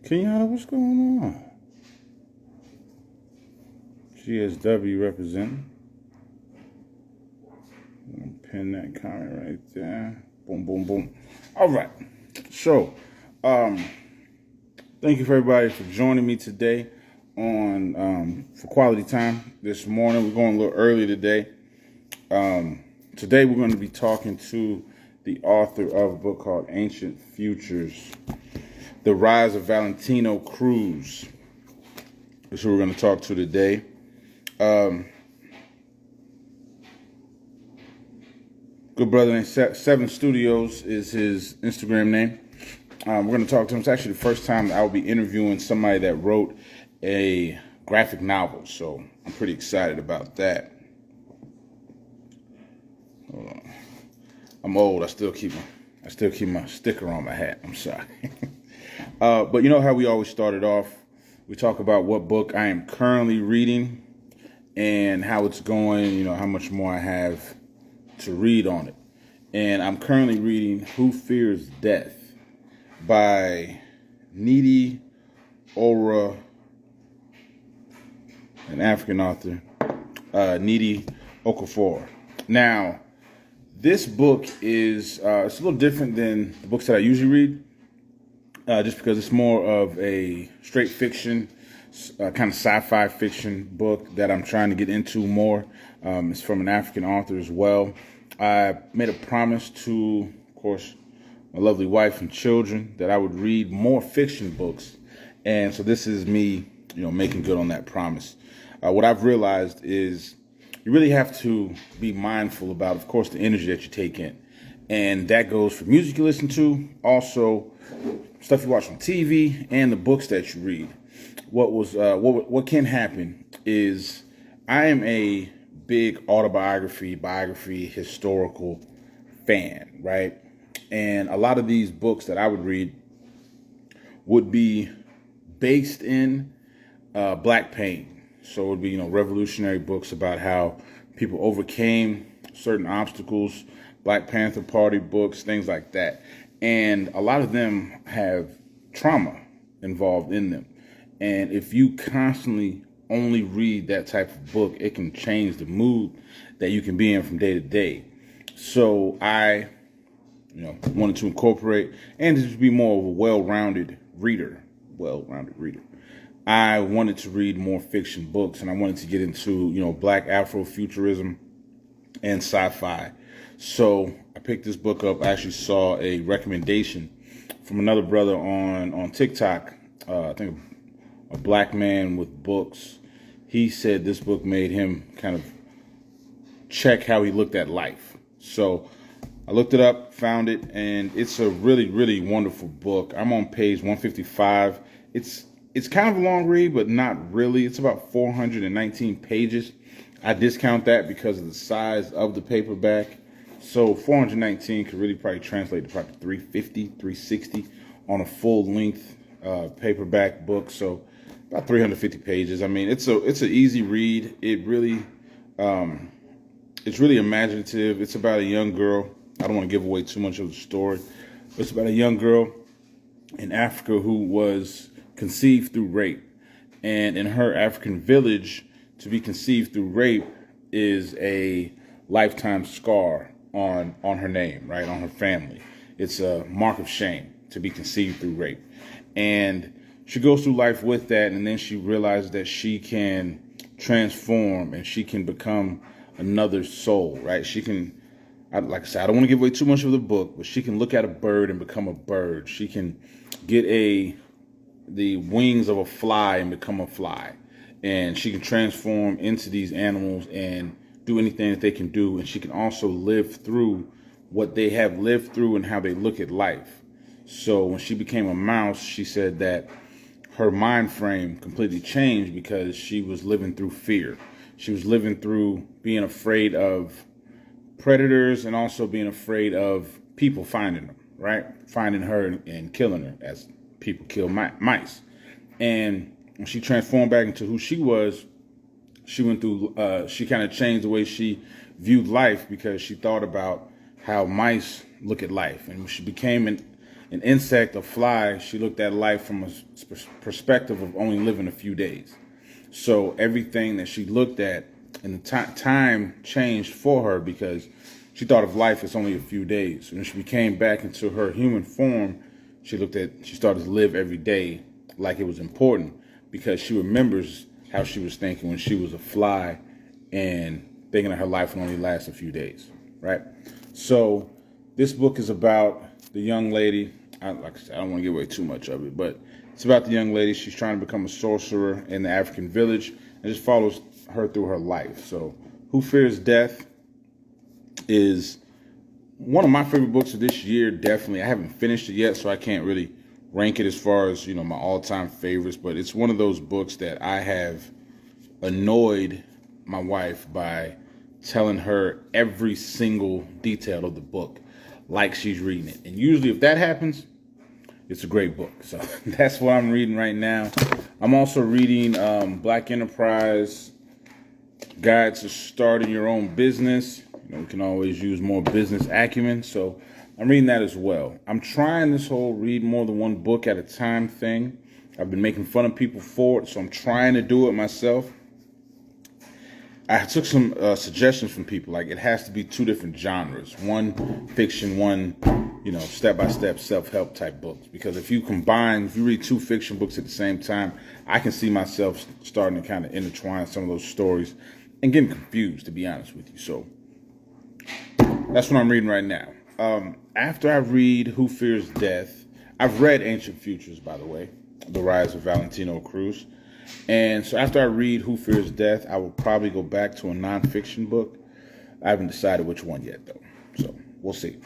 Kenyatta, what's going on? GSW representing. I'm going to pin that comment right there. Boom, boom, boom. All right. So, thank you for everybody for joining me today on for quality time this morning. We're going a little early today. Today we're going to be talking to the author of a book called Ancient Futures, The Rise of Valentino Cruz. That's who we're going to talk to today. Good brother named Seven Studios is his Instagram name. We're going to talk to him. It's actually the first time I will be interviewing somebody that wrote a graphic novel, so I'm pretty excited about that. Hold on. I'm old. I still keep my sticker on my hat. I'm sorry. But you know how we always started off? We talk about what book I am currently reading and how it's going, you know, how much more I have to read on it. And I'm currently reading Who Fears Death by Nnedi Oral, an African author, Nnedi Okorafor. Now, this book is it's a little different than the books that I usually read, just because it's more of a straight fiction, kind of sci-fi fiction book that I'm trying to get into more. It's from an African author as well. I made a promise to, of course, my lovely wife and children that I would read more fiction books, and so this is me, you know, making good on that promise. What I've realized is you really have to be mindful about, of course, the energy that you take in. And that goes for music you listen to, also stuff you watch on TV, and the books that you read. What can happen is I am a big biography, historical fan, right? And a lot of these books that I would read would be based in black pain. So it would be, you know, revolutionary books about how people overcame certain obstacles, Black Panther Party books, things like that. And a lot of them have trauma involved in them. And if you constantly only read that type of book, it can change the mood that you can be in from day to day. So I, you know, wanted to incorporate and just be more of a well-rounded reader. I wanted to read more fiction books, and I wanted to get into, you know, black Afrofuturism and sci-fi. So I picked this book up. I actually saw a recommendation from another brother on TikTok. I think a black man with books. He said this book made him kind of check how he looked at life. So I looked it up, found it, and it's a really, really wonderful book. I'm on page 155. It's kind of a long read, but not really. It's about 419 pages. I discount that because of the size of the paperback. So 419 could really probably translate to probably 350, 360 on a full-length paperback book. So about 350 pages. I mean, it's an easy read. It's really imaginative. It's about a young girl. I don't want to give away too much of the story. But it's about a young girl in Africa who was conceived through rape. And in her African village, to be conceived through rape is a lifetime scar on her name, right, on her family. It's a mark of shame to be conceived through rape. And she goes through life with that, and then she realizes that she can transform and she can become another soul, right? She can, like I said, I don't want to give away too much of the book, but she can look at a bird and become a bird. She can get the wings of a fly and become a fly. And she can transform into these animals and do anything that they can do. And she can also live through what they have lived through and how they look at life. So when she became a mouse, she said that her mind frame completely changed because she was living through fear. She was living through being afraid of predators and also being afraid of people finding them, right? Finding her and killing her, as people kill mice. And when she transformed back into who she was, she went through, she kind of changed the way she viewed life because she thought about how mice look at life. And when she became an an insect, a fly, she looked at life from a perspective of only living a few days. So everything that she looked at, and the time changed for her because she thought of life as only a few days. When she became back into her human form, she started to live every day like it was important, because she remembers how she was thinking when she was a fly and thinking that her life would only last a few days, right? So this book is about the young lady. Like I said, I don't want to give away too much of it, but it's about the young lady. She's trying to become a sorcerer in the African village, and just follows her through her life. So Who Fears Death is one of my favorite books of this year, definitely. I haven't finished it yet, so I can't really rank it as far as, my all-time favorites, but it's one of those books that I have annoyed my wife by telling her every single detail of the book like she's reading it. And usually if that happens, it's a great book. So that's what I'm reading right now. I'm also reading Black Enterprise Guide to Starting Your Own Business. We can always use more business acumen. So I'm reading that as well. I'm trying this whole read more than one book at a time thing. I've been making fun of people for it, so I'm trying to do it myself. I took some suggestions from people, like it has to be two different genres. One fiction, one, step-by-step self-help type books. Because if you read two fiction books at the same time, I can see myself starting to kind of intertwine some of those stories and getting confused, to be honest with you. So that's what I'm reading right now. After I read Who Fears Death, I've read Ancient Futures, by the way, The Rise of Valentino Cruz. And so after I read Who Fears Death, I will probably go back to a nonfiction book. I haven't decided which one yet, though. So we'll see.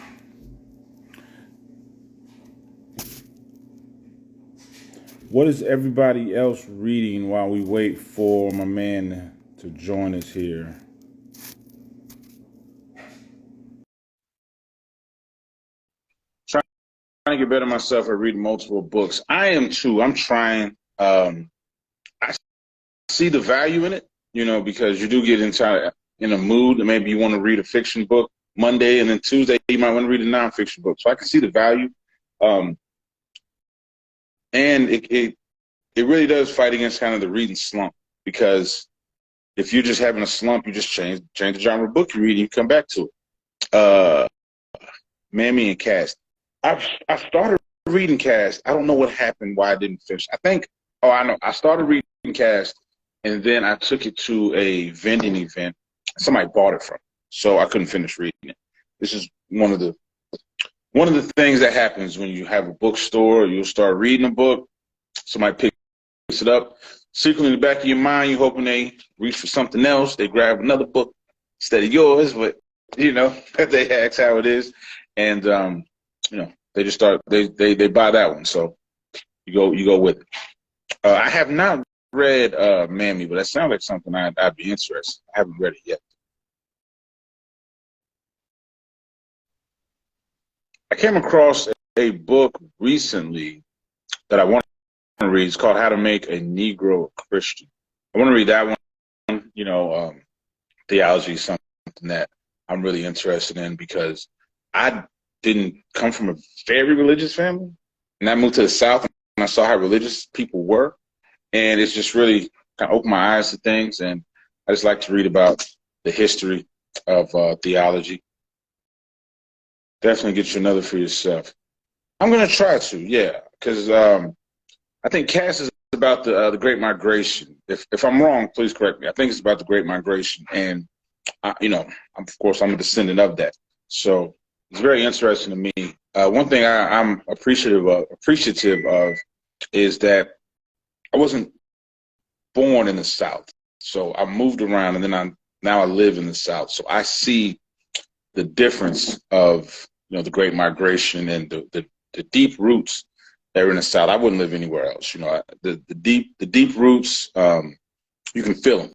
What is everybody else reading while we wait for my man to join us here? Trying to get better myself at reading multiple books. I am too. I'm trying. I see the value in it, because you do get in a mood, and maybe you want to read a fiction book Monday, and then Tuesday you might want to read a nonfiction book. So I can see the value, and it really does fight against kind of the reading slump, because if you're just having a slump, you just change the genre of book you read, and you come back to it. Mammy and Cast. I started reading Cast. I don't know what happened, why I didn't finish. I know. I started reading Cast, and then I took it to a vending event. Somebody bought it from me, so I couldn't finish reading it. This is one of the things that happens when you have a bookstore. You'll start reading a book. Somebody picks it up. Secretly in the back of your mind, you're hoping they reach for something else. They grab another book instead of yours, but they ask how it is, and they just start. They buy that one, so you go with it. I have not read Mammy, but that sounds like something I'd be interested. I haven't read it yet. I came across a book recently that I want to read. It's called How to Make a Negro a Christian. I want to read that one. Theology is something that I'm really interested in, because I didn't come from a very religious family, and I moved to the South and I saw how religious people were. And it's just really kind of opened my eyes to things, and I just like to read about the history of theology. Definitely get you another for yourself. I'm going to try to, yeah, because I think Cass is about the Great Migration. If I'm wrong, please correct me. I think it's about the Great Migration, and of course, I'm a descendant of that. So it's very interesting to me. One thing I'm appreciative of is that I wasn't born in the South, so I moved around, and then now I live in the South. So I see the difference of the Great Migration and the deep roots that are in the South. I wouldn't live anywhere else. The deep roots, you can feel them.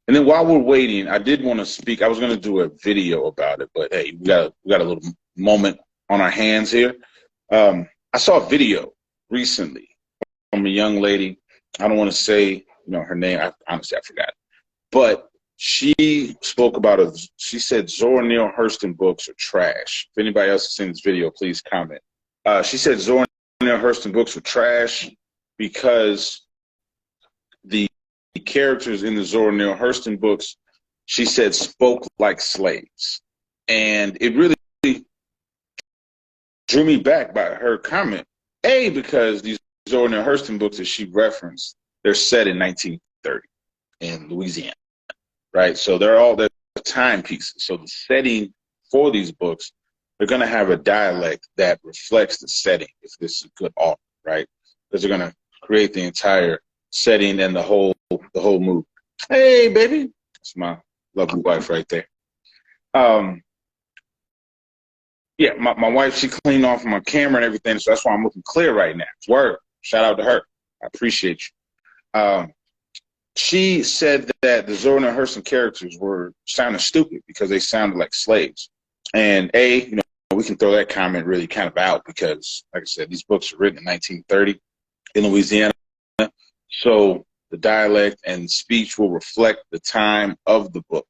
And then while we're waiting, I did want to speak. I was going to do a video about it, but hey, we got a little moment on our hands here. I saw a video recently from a young lady. I don't want to say her name. Honestly, I forgot. But she spoke about a She said Zora Neale Hurston books are trash. If anybody else has seen this video, please comment. She said Zora Neale Hurston books are trash because the characters in the Zora Neale Hurston books, she said, spoke like slaves. And it really drew me back by her comment. A, because these Zora Neale Hurston books that she referenced, they're set in 1930 in Louisiana, right? So they're timepieces. So the setting for these books, they're going to have a dialect that reflects the setting if this is a good author, right? Because they're going to create the entire setting and the whole mood. Hey, baby. That's my lovely wife right there. Yeah, my wife, she cleaned off my camera and everything, so that's why I'm looking clear right now. Word. Shout out to her. I appreciate you. She said that the Zora Neale Hurston characters were sounding stupid because they sounded like slaves. And we can throw that comment really kind of out because, like I said, these books were written in 1930 in Louisiana. So the dialect and speech will reflect the time of the book.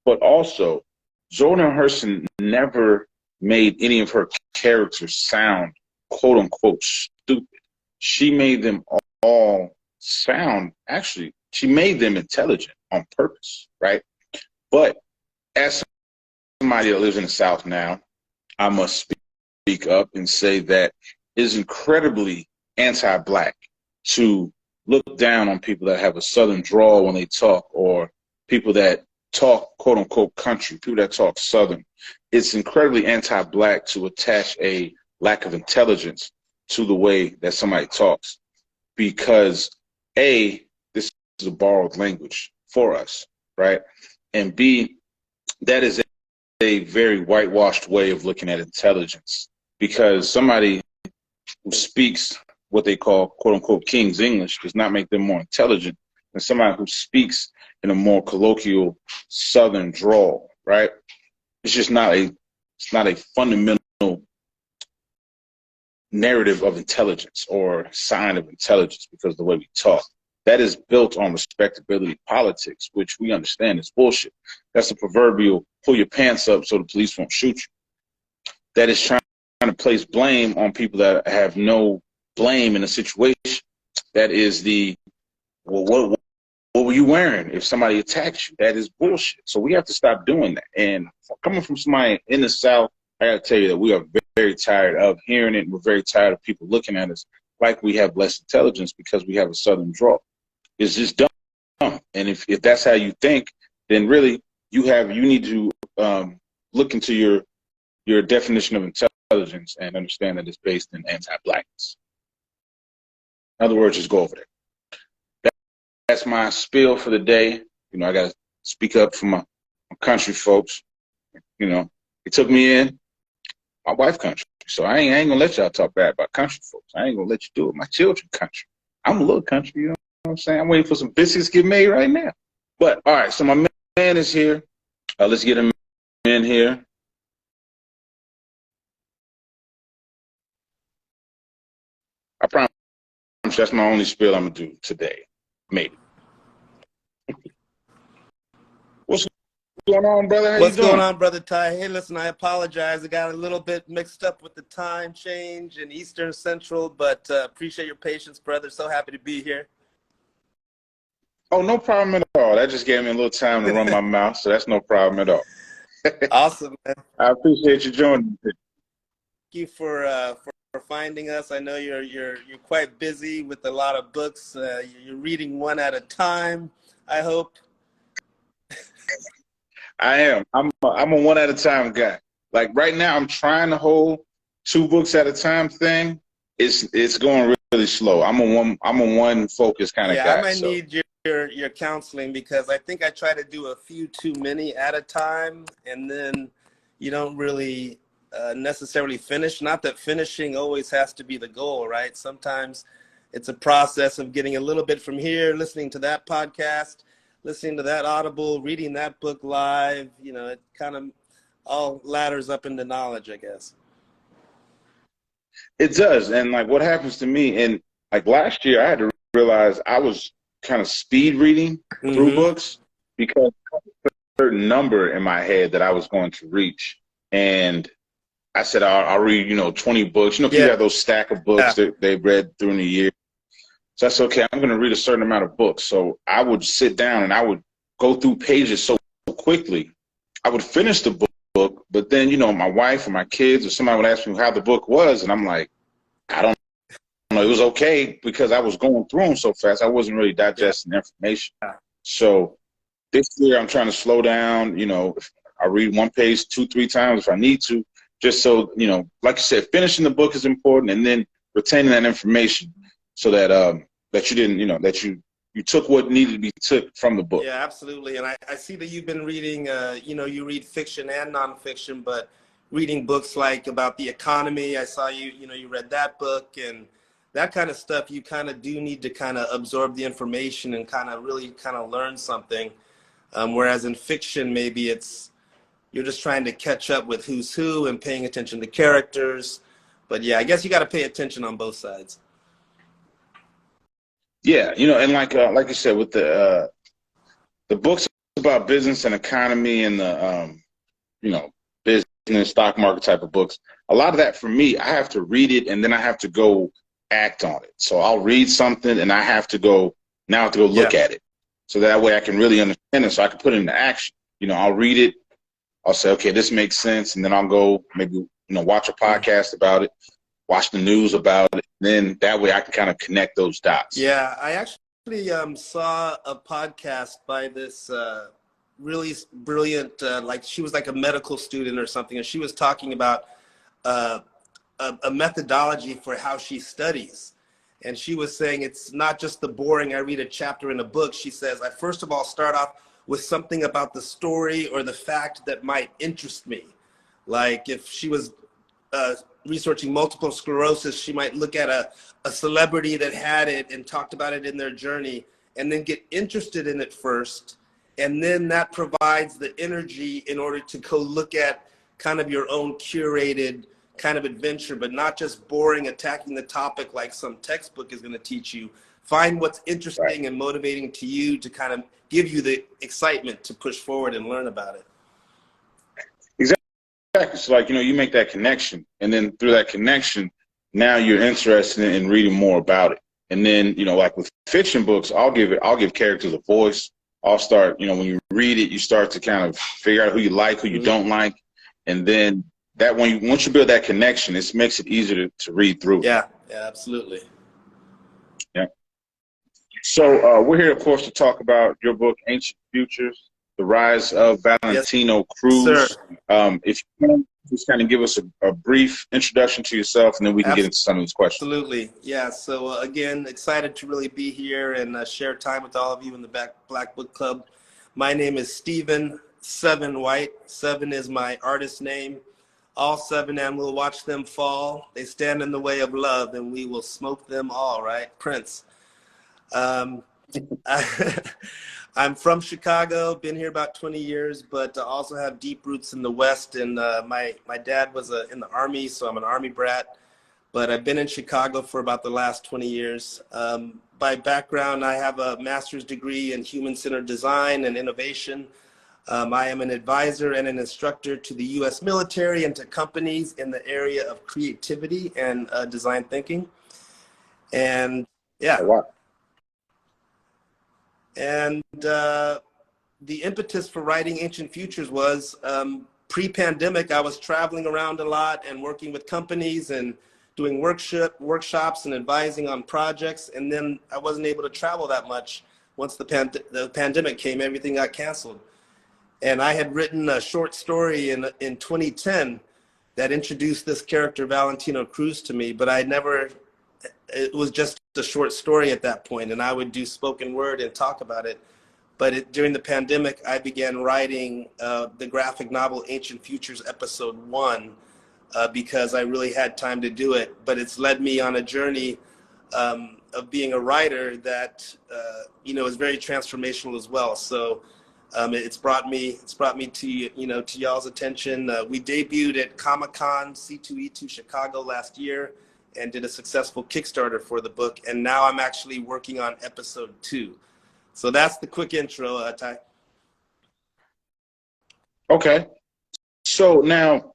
But also, Zora Neale Hurston never made any of her characters sound, quote unquote, stupid. She made them all sound, actually, she made them intelligent on purpose, right? But as somebody that lives in the South now, I must speak up and say that it is incredibly anti-Black to look down on people that have a Southern drawl when they talk, or people that talk, quote unquote, country, people that talk Southern. It's incredibly anti-Black to attach a lack of intelligence to the way that somebody talks, because A, this is a borrowed language for us, right? And B, that is a very whitewashed way of looking at intelligence, because somebody who speaks what they call, quote unquote, King's English does not make them more intelligent than somebody who speaks in a more colloquial Southern drawl, right? It's just not a fundamental narrative of intelligence or sign of intelligence because of the way we talk. That is built on respectability politics, which we understand is bullshit. That's a proverbial pull your pants up so the police won't shoot you. That is trying to place blame on people that have no blame in a situation. That is what were you wearing if somebody attacks you? That is bullshit. So we have to stop doing that. And coming from somebody in the South, I got to tell you that we are very tired of hearing it. And we're very tired of people looking at us like we have less intelligence because we have a Southern drawl. It's just dumb. And if that's how you think, then really you need to look into your definition of intelligence and understand that it's based in anti-Blackness. In other words, just go over there. That's my spiel for the day. I got to speak up for my country folks. It took me in, my wife country. So I ain't going to let y'all talk bad about country folks. I ain't going to let you do it. My children country. I'm a little country, you know what I'm saying? I'm waiting for some biscuits to get made right now. But, all right, so my man is here. Let's get him in here. I promise that's my only spiel I'm going to do today. Maybe. What's going on, brother? How What's you doing? going on, Brother Ty? Hey, listen, I apologize. I got a little bit mixed up with the time change in Eastern Central, but appreciate your patience, brother. So happy to be here. Oh, no problem at all. That just gave me a little time to run my mouth, so that's no problem at all. Awesome, man. I appreciate you joining me. Thank you for finding us. I know you're quite busy with a lot of books. You're reading one at a time, I hope. I am. I'm a one at a time guy. Like right now, I'm trying to hold 2 books at a time thing. It's going really slow. I'm a one focus kind of guy. Yeah, I might need your counseling, because I think I try to do a few too many at a time, and then you don't really necessarily finish. Not that finishing always has to be the goal, right? Sometimes it's a process of getting a little bit from here, listening to that podcast, listening to that Audible, reading that book live. It kind of all ladders up into knowledge, I guess. It does. And like what happens to me, and like last year I had to realize I was kind of speed reading through books because certain number in my head that I was going to reach. And I said, I'll read, 20 books. People Yeah. have those stack of books that they've read during the year. So I said, okay, I'm going to read a certain amount of books. So I would sit down and I would go through pages so quickly. I would finish the book, but then, my wife or my kids or somebody would ask me how the book was. And I'm like, I don't know. It was okay because I was going through them so fast. I wasn't really digesting information. So this year I'm trying to slow down. I read one page 2-3 times if I need to, just so, like you said, finishing the book is important, and then retaining that information so that that you didn't, that you took what needed to be took from the book. Yeah, absolutely. And I see that you've been reading, you read fiction and nonfiction, but reading books like about the economy. I saw you read that book, and that kind of stuff. You kind of do need to kind of absorb the information and kind of really kind of learn something. Whereas in fiction, maybe you're just trying to catch up with who's who and paying attention to characters. But yeah, I guess you got to pay attention on both sides. Yeah, and like you said, with the books about business and economy and the business stock market type of books, a lot of that for me, I have to read it and then I have to go act on it. So I'll read something and I have to go look at it, so that way I can really understand it, so I can put it into action. I'll read it, I'll say, okay, this makes sense, and then I'll go maybe watch a podcast about it, watch the news about it. Then that way I can kind of connect those dots. Yeah, I actually saw a podcast by this really brilliant, like she was like a medical student or something, and she was talking about a methodology for how she studies. And she was saying it's not just the boring, I read a chapter in a book. She says, I first of all start off with something about the story or the fact that might interest me. Like if she was researching multiple sclerosis, she might look at a celebrity that had it and talked about it in their journey, and then get interested in it first. And then that provides the energy in order to go look at kind of your own curated kind of adventure, but not just boring, attacking the topic like some textbook is going to teach you. Find what's interesting and motivating to you to kind of give you the excitement to push forward and learn about it. Exactly. So like, you make that connection, and then through that connection, now you're interested in reading more about it. And then, like with fiction books, I'll give characters a voice. I'll start, when you read it, you start to kind of figure out who you like, who you don't like. And then that once you build that connection, it makes it easier to read through. Yeah, absolutely. Yeah. So we're here, of course, to talk about your book, Ancient Futures, The Rise of Valentino Cruz. If you can just kind of give us a brief introduction to yourself, and then we can get into some of these questions. Absolutely. Yeah. So again, excited to really be here and share time with all of you in the Black Book Club. My name is Stephen Seven White. Seven is my artist name. All seven, and we'll watch them fall. They stand in the way of love, and we will smoke them all, right? Prince. I'm from Chicago, been here about 20 years, but also have deep roots in the West. And my dad was in the Army, so I'm an Army brat. But I've been in Chicago for about the last 20 years. By background, I have a master's degree in human-centered design and innovation. I am an advisor and an instructor to the U.S. military and to companies in the area of creativity and design thinking. And yeah. Oh, wow. And the impetus for writing Ancient Futures was pre-pandemic. I was traveling around a lot and working with companies and doing workshops and advising on projects. And then I wasn't able to travel that much. Once the pandemic came, everything got canceled. And I had written a short story in 2010 that introduced this character, Valentino Cruz, to me, but it was just a short story at that point, and I would do spoken word and talk about it. But during the pandemic, I began writing the graphic novel Ancient Futures Episode 1 because I really had time to do it. But it's led me on a journey of being a writer that is very transformational as well. So it's brought me to to y'all's attention. We debuted at Comic-Con C2E2 Chicago last year and did a successful Kickstarter for the book. And now I'm actually working on episode 2. So that's the quick intro, Ty. Okay. So now,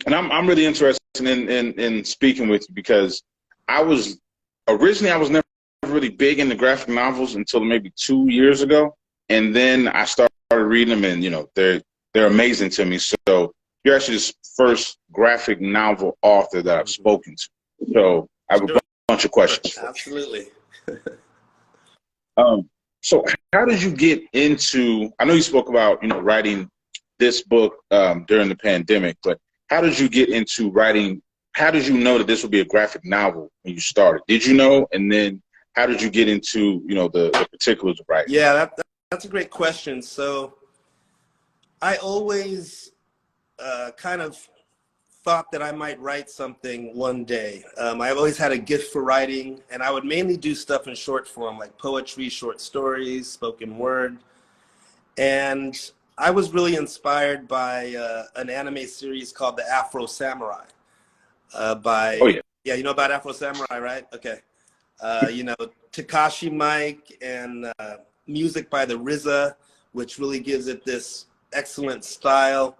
and I'm really interested in speaking with you because I was originally I was never really big into graphic novels until maybe 2 years ago, and then I started reading them, and they're amazing to me. So you're actually the first graphic novel author that I've spoken to. So I have a Sure, bunch of questions for absolutely. you. So how did you get into? I know you spoke about writing this book during the pandemic, but how did you get into writing? How did you know that this would be a graphic novel when you started? Did you know? And then how did you get into the particulars of writing? Yeah, that's a great question. So I always kind of thought that I might write something one day. I've always had a gift for writing, and I would mainly do stuff in short form, like poetry, short stories, spoken word. And I was really inspired by an anime series called The Afro Samurai. Oh By yeah, Yeah, you know about Afro Samurai, right? Okay. Takashi Mike and music by the RZA, which really gives it this excellent style.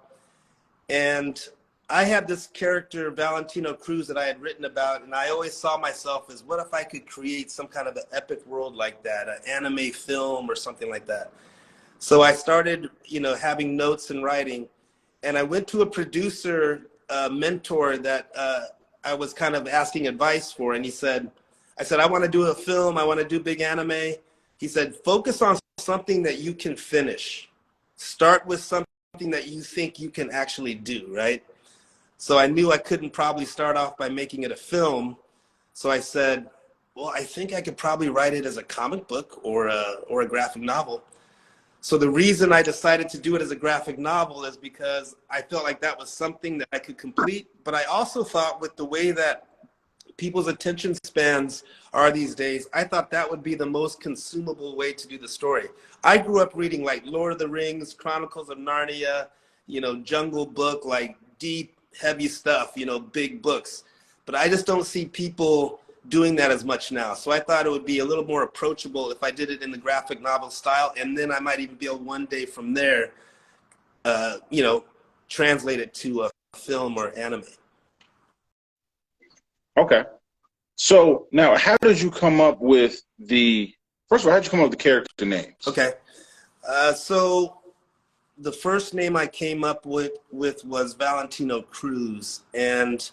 And I had this character, Valentino Cruz, that I had written about, and I always saw myself as, what if I could create some kind of an epic world like that, an anime film or something like that. So I started, having notes and writing, and I went to a producer mentor that I was kind of asking advice for, and I said, I want to do a film, I want to do big anime. He said, focus on something that you can finish. Start with something that you think you can actually do, right? So I knew I couldn't probably start off by making it a film. So I said, well, I think I could probably write it as a comic book or a graphic novel. So the reason I decided to do it as a graphic novel is because I felt like that was something that I could complete. But I also thought, with the way that people's attention spans are these days, I thought that would be the most consumable way to do the story. I grew up reading like Lord of the Rings, Chronicles of Narnia, Jungle Book, like deep, heavy stuff, big books. But I just don't see people doing that as much now. So I thought it would be a little more approachable if I did it in the graphic novel style, and then I might even be able one day from there, translate it to a film or anime. okay. So now, how did you come up with first of all, how did you come up with the character names? Okay. So the first name I came up with was Valentino Cruz, and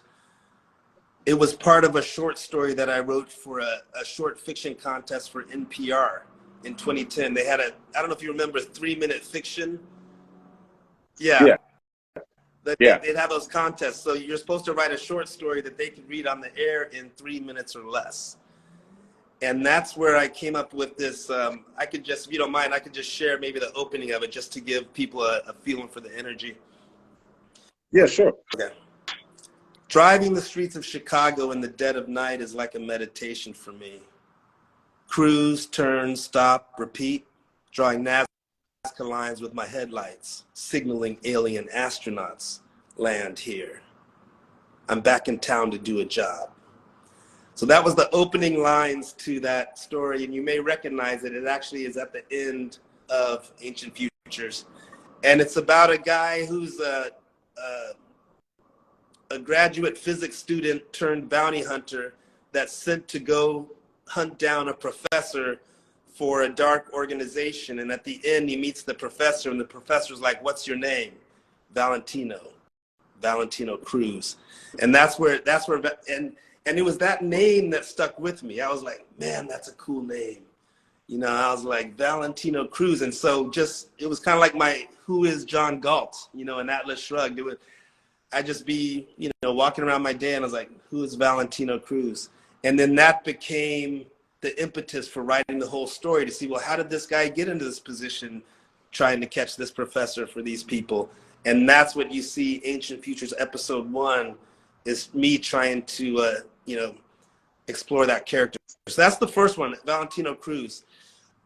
it was part of a short story that I wrote for a short fiction contest for NPR in 2010. They had I don't know if you remember, 3-minute fiction. Yeah, Yeah, yeah. they'd have those contests. So you're supposed to write a short story that they could read on the air in 3 minutes or less. And that's where I came up with this. I could just, if you don't mind, I could just share maybe the opening of it just to give people a feeling for the energy. Yeah, sure. Okay. Driving the streets of Chicago in the dead of night is like a meditation for me. Cruise, turn, stop, repeat, drawing NASCAR lines with my headlights, signaling alien astronauts land here. I'm back in town to do a job. So that was the opening lines to that story, and you may recognize it. It actually is at the end of Ancient Futures. And it's about a guy who's a graduate physics student turned bounty hunter that's sent to go hunt down a professor for a dark organization. And at the end, he meets the professor, and the professor's like, what's your name? Valentino Cruz. And and it was that name that stuck with me. I was like, man, that's a cool name. I was like, Valentino Cruz. And so it was kind of like who is John Galt, and Atlas Shrugged. I'd just be, walking around my day, and I was like, who is Valentino Cruz? And then that became the impetus for writing the whole story, to see, well, how did this guy get into this position trying to catch this professor for these people? And that's what you see Ancient Futures episode 1 is me trying to, explore that character. So that's the first one, Valentino Cruz.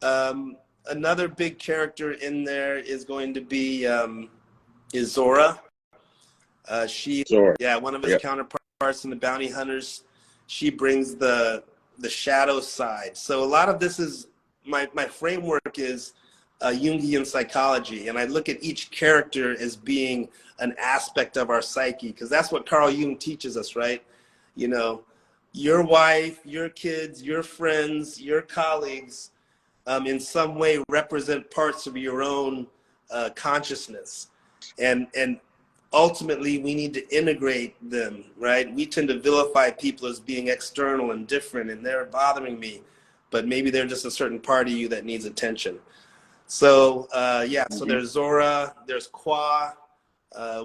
Another big character in there is going to be is Zora. Sure. One of his counterparts in the Bounty Hunters. She brings the shadow side. So a lot of this is my framework is Jungian psychology, and I look at each character as being an aspect of our psyche, because that's what Carl Jung teaches us, right? You know, your wife, your kids, your friends, your colleagues, in some way represent parts of your own consciousness, and ultimately we need to integrate them, right? We tend to vilify people as being external and different, and they're bothering me, but maybe they're just a certain part of you that needs attention. So yeah, so there's Zora, there's Kwa,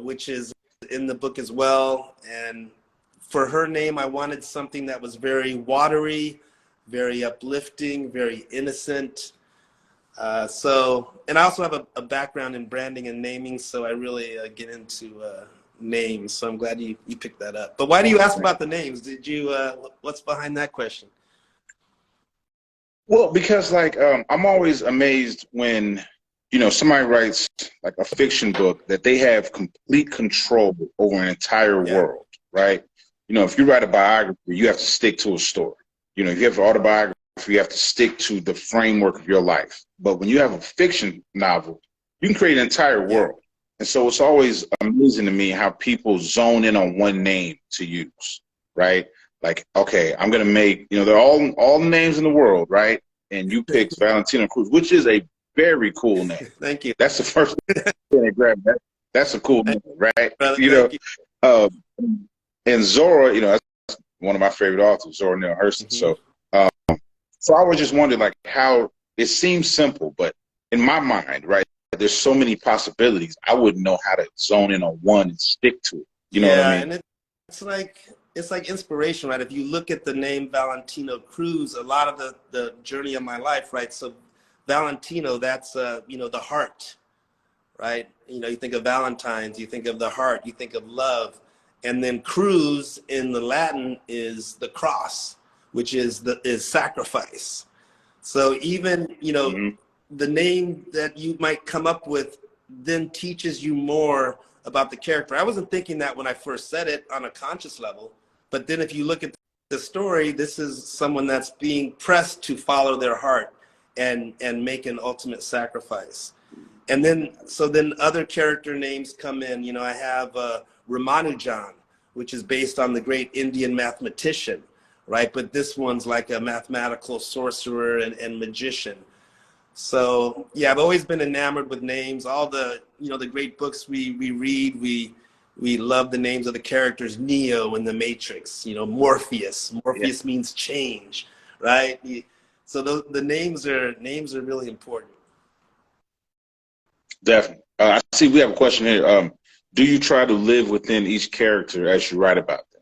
which is in the book as well. And for her name, I wanted something that was very watery, very uplifting, very innocent. And I also have a background in branding and naming, so I really get into names. So I'm glad you picked that up. But why do you ask about the names? Did you, what's behind that question? Well, because like I'm always amazed when somebody writes like a fiction book that they have complete control over an entire world, right? If you write a biography, you have to stick to a story. If you have an autobiography, you have to stick to the framework of your life. But when you have a fiction novel, you can create an entire world. And so it's always amazing to me how people zone in on one name to use, right? Like, okay, I'm going to make, they're all the names in the world, right? And you picked Valentino Cruz, which is a very cool name. Thank you. That's the first thing I grabbed. That's a cool name, right? And Zora, that's one of my favorite authors, Zora Neale Hurston. So I was just wondering, like, how it seems simple, but in my mind, right, there's so many possibilities. I wouldn't know how to zone in on one and stick to it. You know what I mean? And it's like inspiration, right? If you look at the name Valentino Cruz, a lot of the journey of my life, right? So Valentino, that's the heart, right? You think of Valentine's, you think of the heart, you think of love, and then Cruz in the Latin is the cross, which is sacrifice. So even the name that you might come up with then teaches you more about the character. I wasn't thinking that when I first said it on a conscious level, but then if you look at the story, this is someone that's being pressed to follow their heart and make an ultimate sacrifice. And then other character names come in. I have Ramanujan, which is based on the great Indian mathematician, right? But this one's like a mathematical sorcerer and magician. So yeah, I've always been enamored with names. All the the great books we read, we love the names of the characters. Neo in the Matrix, Morpheus. Morpheus means change, right? So the names are really important. Definitely. I see we have a question here. Do you try to live within each character as you write about them?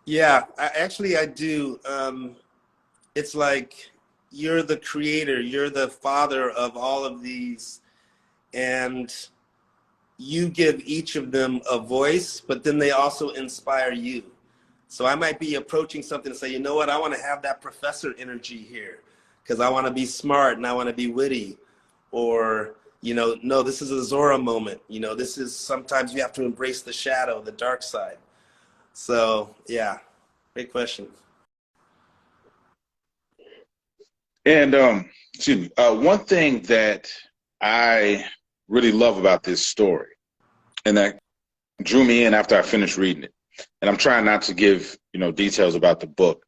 Yeah, I do. It's like you're the creator, you're the father of all of these, and you give each of them a voice, but then they also inspire you. So I might be approaching something and say, you know what, I want to have that professor energy here because I want to be smart and I want to be witty. Or, no, this is a Zora moment. This is sometimes you have to embrace the shadow, the dark side. So yeah, great question. And excuse me, one thing that I really love about this story, and that drew me in after I finished reading it, and I'm trying not to give details about the book,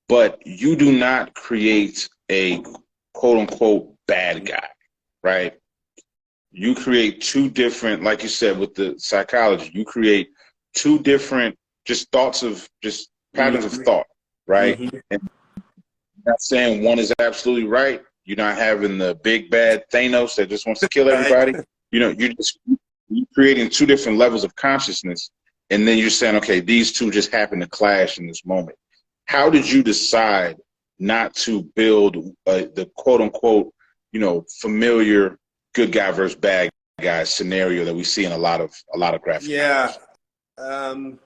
but you do not create a quote unquote bad guy, right? You create two different, like you said with the psychology, you create two different just patterns of thought, right? And not saying one is absolutely right. You're not having the big bad Thanos that just wants to kill everybody. You're creating two different levels of consciousness, and then you're saying, okay, these two just happen to clash in this moment. How did you decide not to build the quote unquote, familiar good guy versus bad guy scenario that we see in a lot of graphic novels?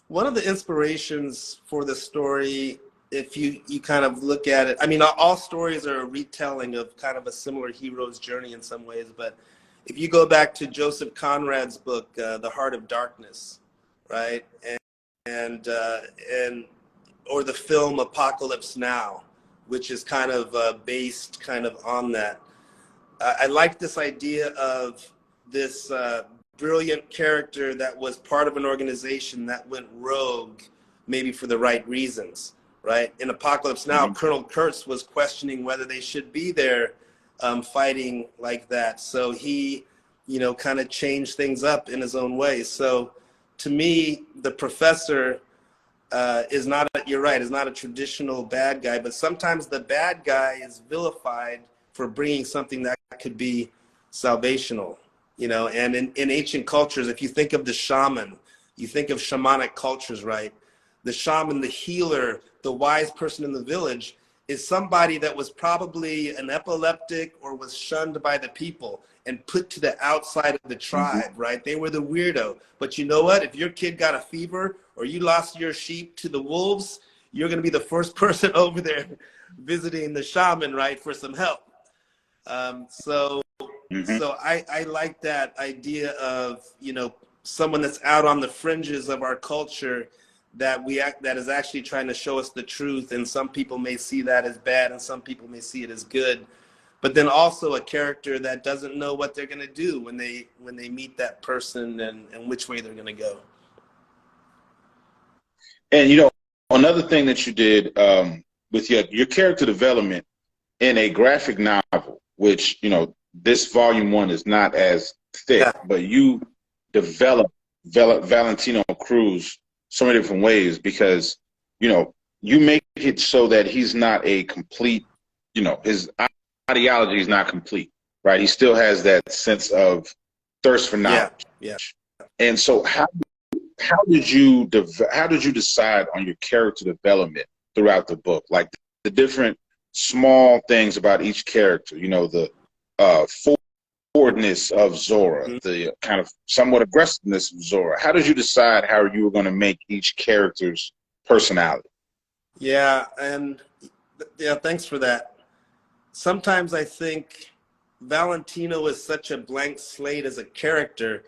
One of the inspirations for the story, if you kind of look at it, I mean, all stories are a retelling of kind of a similar hero's journey in some ways, but if you go back to Joseph Conrad's book, The Heart of Darkness, right? Or the film Apocalypse Now, which is kind of based kind of on that. I like this idea of this brilliant character that was part of an organization that went rogue, maybe for the right reasons, right? In Apocalypse Now, Colonel Kurtz was questioning whether they should be there fighting like that. So he, kind of changed things up in his own way. So to me, the professor is not, you're right, is not a traditional bad guy, but sometimes the bad guy is vilified for bringing something that could be salvational, and in ancient cultures, if you think of the shaman, you think of shamanic cultures, right? The shaman, the healer, the wise person in the village is somebody that was probably an epileptic or was shunned by the people and put to the outside of the tribe, right? They were the weirdo. But you know what? If your kid got a fever or you lost your sheep to the wolves, you're going to be the first person over there visiting the shaman, right, for some help. So I like that idea of, someone that's out on the fringes of our culture that is actually trying to show us the truth. And some people may see that as bad and some people may see it as good. But then also a character that doesn't know what they're going to do when they meet that person and which way they're going to go. And, another thing that you did with your character development in a graphic novel, which, this volume 1 is not as thick, but you develop Valentino Cruz so many different ways because, you make it so that he's not a complete, his ideology is not complete, right? He still has that sense of thirst for knowledge. Yeah. And so how did you decide on your character development throughout the book? Like the different small things about each character, the forwardness of Zora, the kind of somewhat aggressiveness of Zora. How did you decide how you were going to make each character's personality? Yeah, and thanks for that. Sometimes I think Valentino is such a blank slate as a character.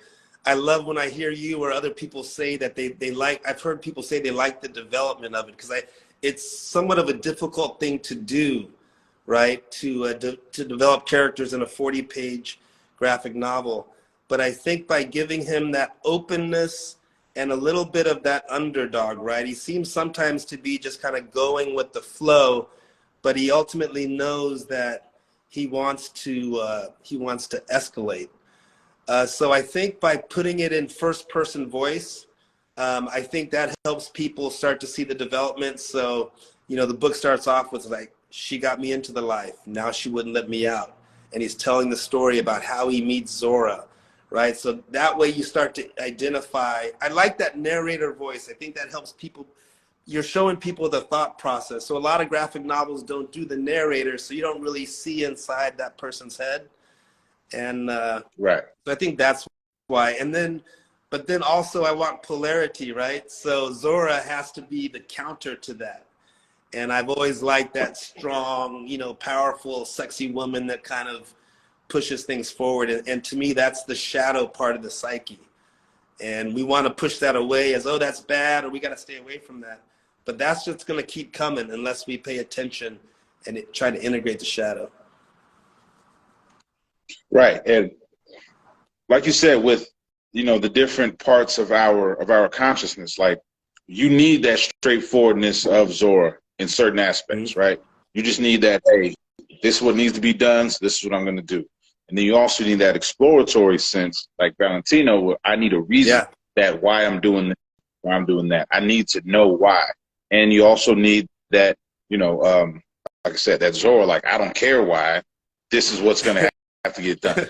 I love when I hear you or other people say that they like, I've heard people say they like the development of it because it's somewhat of a difficult thing to do, right? To develop characters in a 40-page graphic novel. But I think by giving him that openness and a little bit of that underdog, right? He seems sometimes to be just kind of going with the flow, but he ultimately knows that he wants to escalate. So I think by putting it in first-person voice, I think that helps people start to see the development. So, the book starts off with like, she got me into the life. Now she wouldn't let me out. And he's telling the story about how he meets Zora, right? So that way you start to identify. I like that narrator voice. I think that helps people. You're showing people the thought process. So a lot of graphic novels don't do the narrator, so you don't really see inside that person's head. And right. So I think that's why. But then also I want polarity, right? So Zora has to be the counter to that. And I've always liked that strong, powerful, sexy woman that kind of pushes things forward. And to me, that's the shadow part of the psyche. And we want to push that away as, oh, that's bad, or we got to stay away from that. But that's just going to keep coming unless we pay attention and try to integrate the shadow. Right. And like you said, with, the different parts of our consciousness, like you need that straightforwardness of Zora in certain aspects, right? You just need that, hey, this is what needs to be done, so this is what I'm going to do. And then you also need that exploratory sense, like Valentino, where I need a reason that why I'm doing this, why I'm doing that. I need to know why. And you also need that, like I said, that Zora, like, I don't care why, this is what's going to have to get done.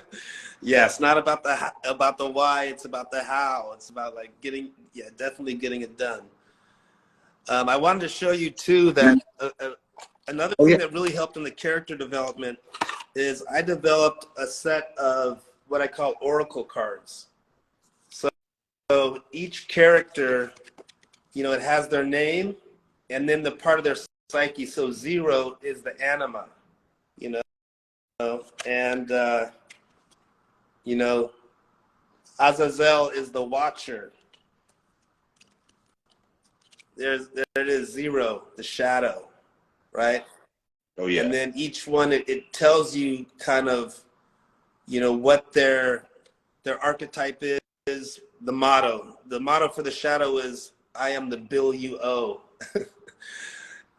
Yeah, it's not about the why, it's about the how. It's about like definitely getting it done. I wanted to show you too that another thing that really helped in the character development is I developed a set of what I call oracle cards. So each character, it has their name and then the part of their psyche. So 0 is the anima, and Azazel is the watcher. There it is, 0, the shadow, right? Oh yeah. And then each one, it tells you kind of you know, what their archetype is, the motto. The motto for the shadow is, I am the bill you owe.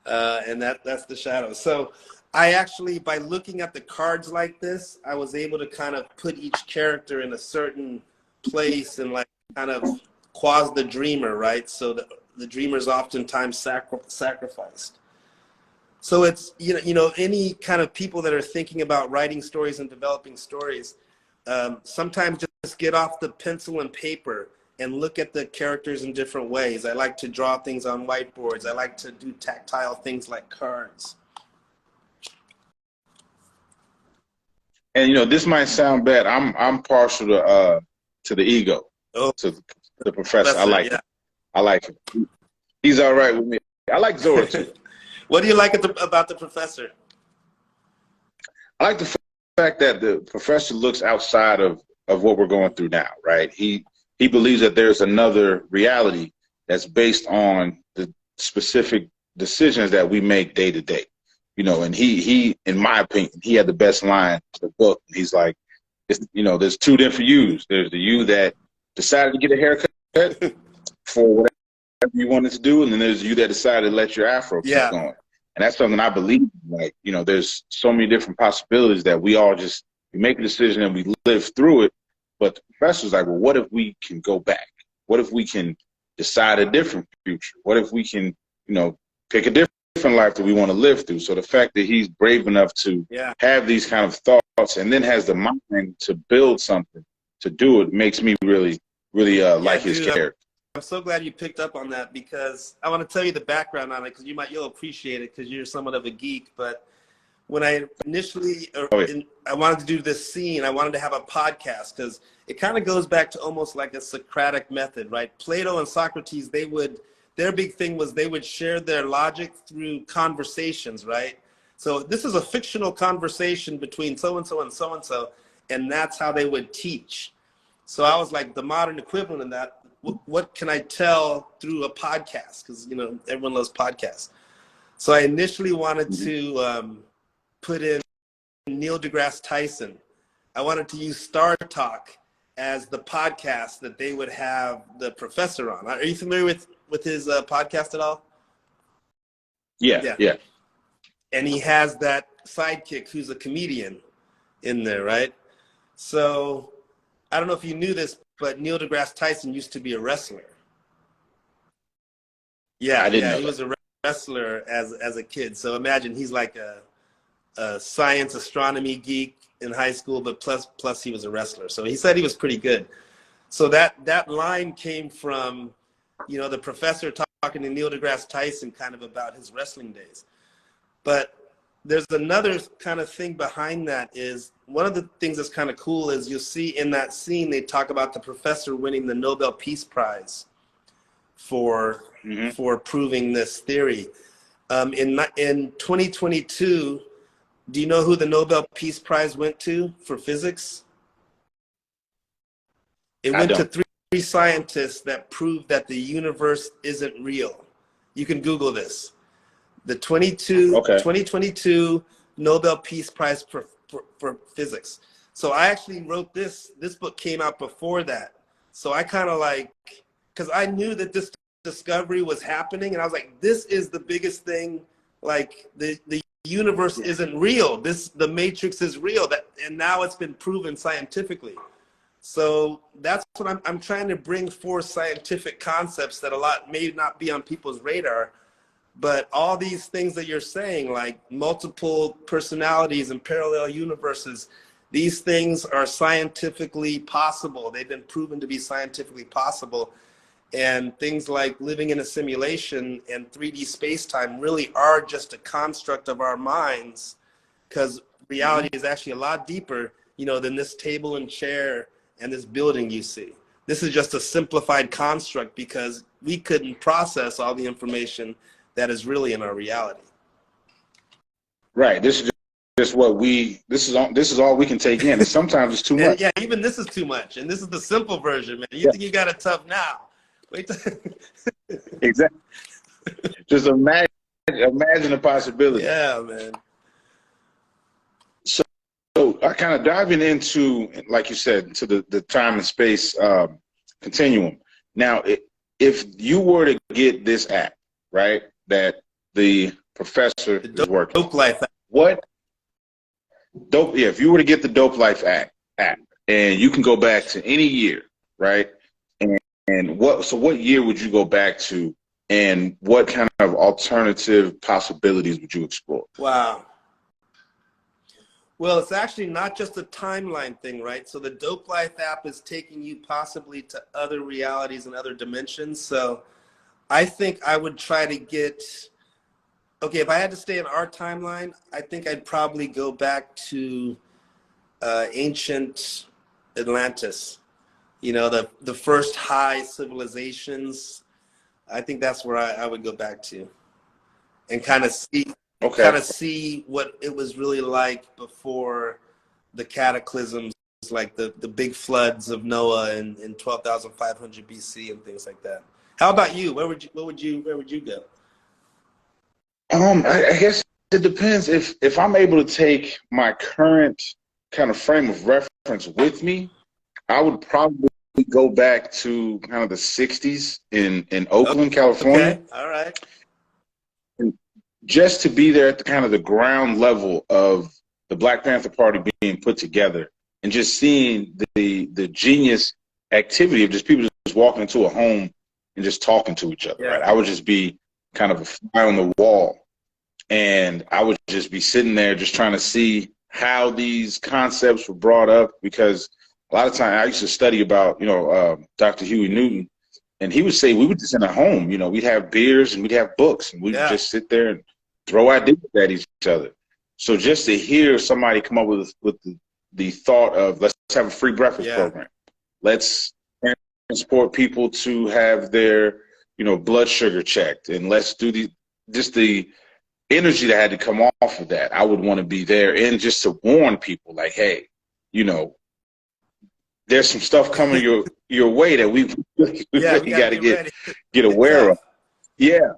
And that's the shadow. So I actually, by looking at the cards like this, I was able to kind of put each character in a certain place and like kind of quasi the dreamer, right? So the dreamer is oftentimes sacrificed. So it's, you know, any kind of people that are thinking about writing stories and developing stories, sometimes just get off the pencil and paper and look at the characters in different ways. I like to draw things on whiteboards. I like to do tactile things like cards. And you know, this might sound bad. I'm partial to the ego, to the professor. I like it. I like him. He's all right with me. I like Zora too. What do you like about the professor? I like the fact that the professor looks outside of what we're going through now, right? He believes that there's another reality that's based on the specific decisions that we make day to day. You know, and he, in my opinion, he had the best line in the book. He's like, you know, there's two different yous. There's the you that decided to get a haircut for whatever you wanted to do, and then there's you that decided to let your afro keep going. And that's something I believe in. Like, you know, there's so many different possibilities that we all just, we make a decision and we live through it. But the professor's like, well, what if we can go back? What if we can decide a different future? What if we can, you know, pick a different life that we want to live through? So the fact that he's brave enough to have these kind of thoughts and then has the mind to build something, to do it, makes me really like his character. I'm so glad you picked up on that, because I want to tell you the background on it, because you'll appreciate it because you're somewhat of a geek. But when I initially, I wanted to do this scene, I wanted to have a podcast, because it kind of goes back to almost like a Socratic method, right? Plato and Socrates, their big thing was they would share their logic through conversations, right? So this is a fictional conversation between so-and-so and so-and-so, and that's how they would teach. So I was like, the modern equivalent of that, what can I tell through a podcast? Because, you know, everyone loves podcasts. So I initially wanted to put in Neil deGrasse Tyson. I wanted to use Star Talk as the podcast that they would have the professor on. Are you familiar with his podcast at all? Yeah. And he has that sidekick who's a comedian in there, right? So I don't know if you knew this, but Neil deGrasse Tyson used to be a wrestler. Yeah, he was a wrestler as a kid. So imagine he's like a science astronomy geek in high school, but plus he was a wrestler. So he said he was pretty good. So that line came from, you know, the professor talking to Neil deGrasse Tyson kind of about his wrestling days. But there's another kind of thing behind that. Is one of the things that's kind of cool is you'll see in that scene, they talk about the professor winning the Nobel Peace Prize for proving this theory. In 2022, do you know who the Nobel Peace Prize went to for physics? It went to three scientists that proved that the universe isn't real. You can Google this. The 2022 Nobel Peace Prize for physics. So I actually wrote this book came out before that. So I kind of like, because I knew that this discovery was happening, and I was like, this is the biggest thing, like the universe isn't real. The matrix is real, and now it's been proven scientifically. So that's what I'm trying to bring forth, scientific concepts that a lot may not be on people's radar. But all these things that you're saying, like multiple personalities and parallel universes, these things are scientifically possible. They've been proven to be scientifically possible. And things like living in a simulation and 3D space-time really are just a construct of our minds, because reality is actually a lot deeper, you know, than this table and chair and this building you see. This is just a simplified construct because we couldn't process all the information that is really in our reality. Right. This is just what this is all we can take in. And sometimes it's too much. Yeah, even this is too much. And this is the simple version, man. You think you got it tough now. Wait. Exactly. Just imagine the possibility. Yeah, man. I kind of diving into, like you said, to the time and space continuum. Now, if you were to get this app, right, that the professor The is working on, dope life. what dope? Yeah, if you were to get the Dope Life app, and you can go back to any year, right, and what year would you go back to, and what kind of alternative possibilities would you explore? Wow. Well, it's actually not just a timeline thing, right? So the Dope Life app is taking you possibly to other realities and other dimensions. So I think I would try to get, okay, if I had to stay in our timeline, I think I'd probably go back to ancient Atlantis. You know, the first high civilizations. I think that's where I would go back to and Okay. kind of see what it was really like before the cataclysms, like the big floods of Noah in 12,500 BC and things like that. How about you? Where would you go? I guess it depends. If I'm able to take my current kind of frame of reference with me, I would probably go back to kind of the 60s in Oakland, California. Okay, all right. Just to be there at the kind of the ground level of the Black Panther Party being put together, and just seeing the genius activity of just people just walking into a home and just talking to each other. Yeah. Right, I would just be kind of a fly on the wall, and I would just be sitting there just trying to see how these concepts were brought up, because a lot of times I used to study about Dr. Huey Newton, and he would say we would just in a home, we'd have beers and we'd have books, and we'd just sit there and throw ideas at each other. So just to hear somebody come up with the thought of, let's have a free breakfast program. Let's transport people to have their, blood sugar checked, and let's do the energy that had to come off of that. I would want to be there, and just to warn people like, hey, there's some stuff coming your way that we really got to get aware of. Yeah.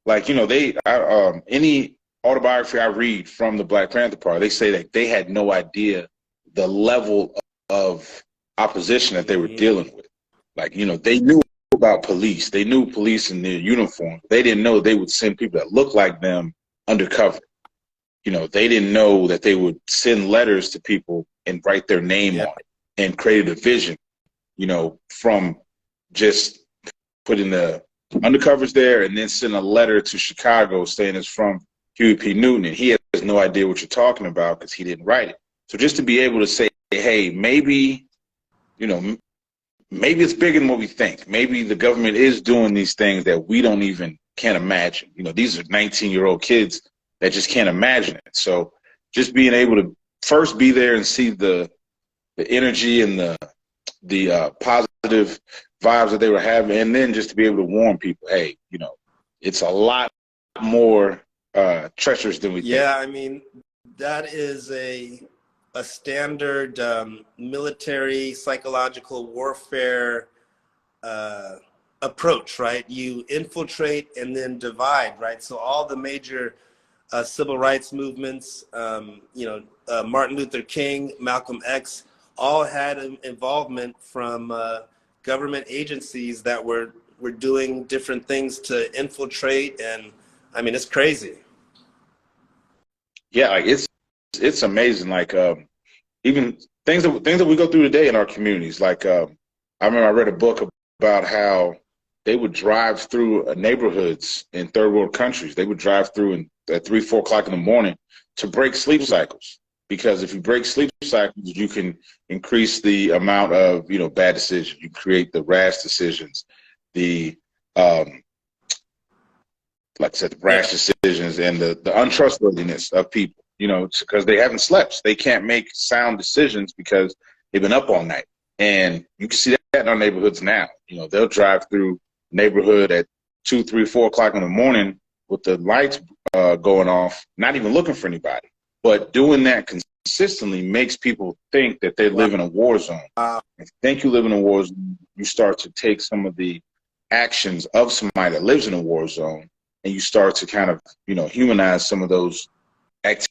Like, any autobiography I read from the Black Panther Party, they say that they had no idea the level of opposition that they were dealing with. Like, they knew about police. They knew police in their uniform. They didn't know they would send people that looked like them undercover. They didn't know that they would send letters to people and write their name on it, and create a division, from just putting the undercovers there and then send a letter to Chicago saying it's from Huey P. Newton, and he has no idea what you're talking about because he didn't write it. So just to be able to say, hey, maybe it's bigger than what we think. Maybe the government is doing these things that we can't imagine. These are 19-year-old kids that just can't imagine it. So just being able to first be there and see the energy and the positive vibes that they were having, and then just to be able to warn people, hey, it's a lot more treacherous than we think. Yeah, I mean, that is a standard military psychological warfare approach, right? You infiltrate and then divide, right? So all the major civil rights movements, Martin Luther King, Malcolm X, all had an involvement from government agencies that were doing different things to infiltrate, and I mean, it's crazy. Yeah, like it's amazing. Like even things that we go through today in our communities. Like I remember I read a book about how they would drive through neighborhoods in third world countries. They would drive through at 3, 4 o'clock in the morning to break sleep cycles. Because if you break sleep cycles, you can increase the amount of, bad decisions. You create the rash decisions, the like I said, the rash decisions, and the untrustworthiness of people, because they haven't slept. They can't make sound decisions because they've been up all night. And you can see that in our neighborhoods now. They'll drive through neighborhood at 2, 3, 4 o'clock in the morning with the lights going off, not even looking for anybody. But doing that consistently makes people think that they live in a war zone. If you think you live in a war zone, you start to take some of the actions of somebody that lives in a war zone, and you start to kind of, humanize some of those activities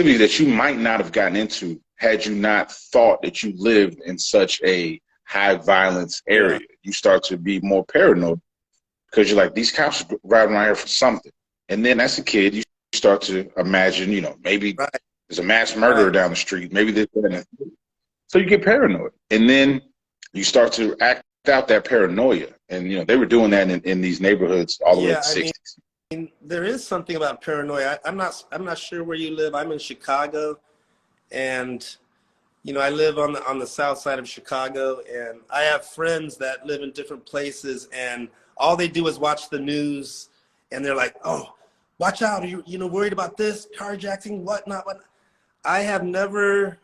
that you might not have gotten into had you not thought that you lived in such a high violence area. Yeah. You start to be more paranoid because you're like, these cops are riding around here for something. And then as a kid, you start to imagine, you know, maybe Right. there's a mass murderer Right. down the street. Maybe there's so you get paranoid. And then you start to act out that paranoia. And, you know, they were doing that in these neighborhoods all the way to Yeah, the I 60s. mean, there is something about paranoia. I'm not sure where you live. I'm in Chicago, and you know, I live on the south side of Chicago, and I have friends that live in different places, and all they do is watch the news, and they're like, "Oh, watch out! Are you know worried about this carjacking, whatnot, what?" I have never,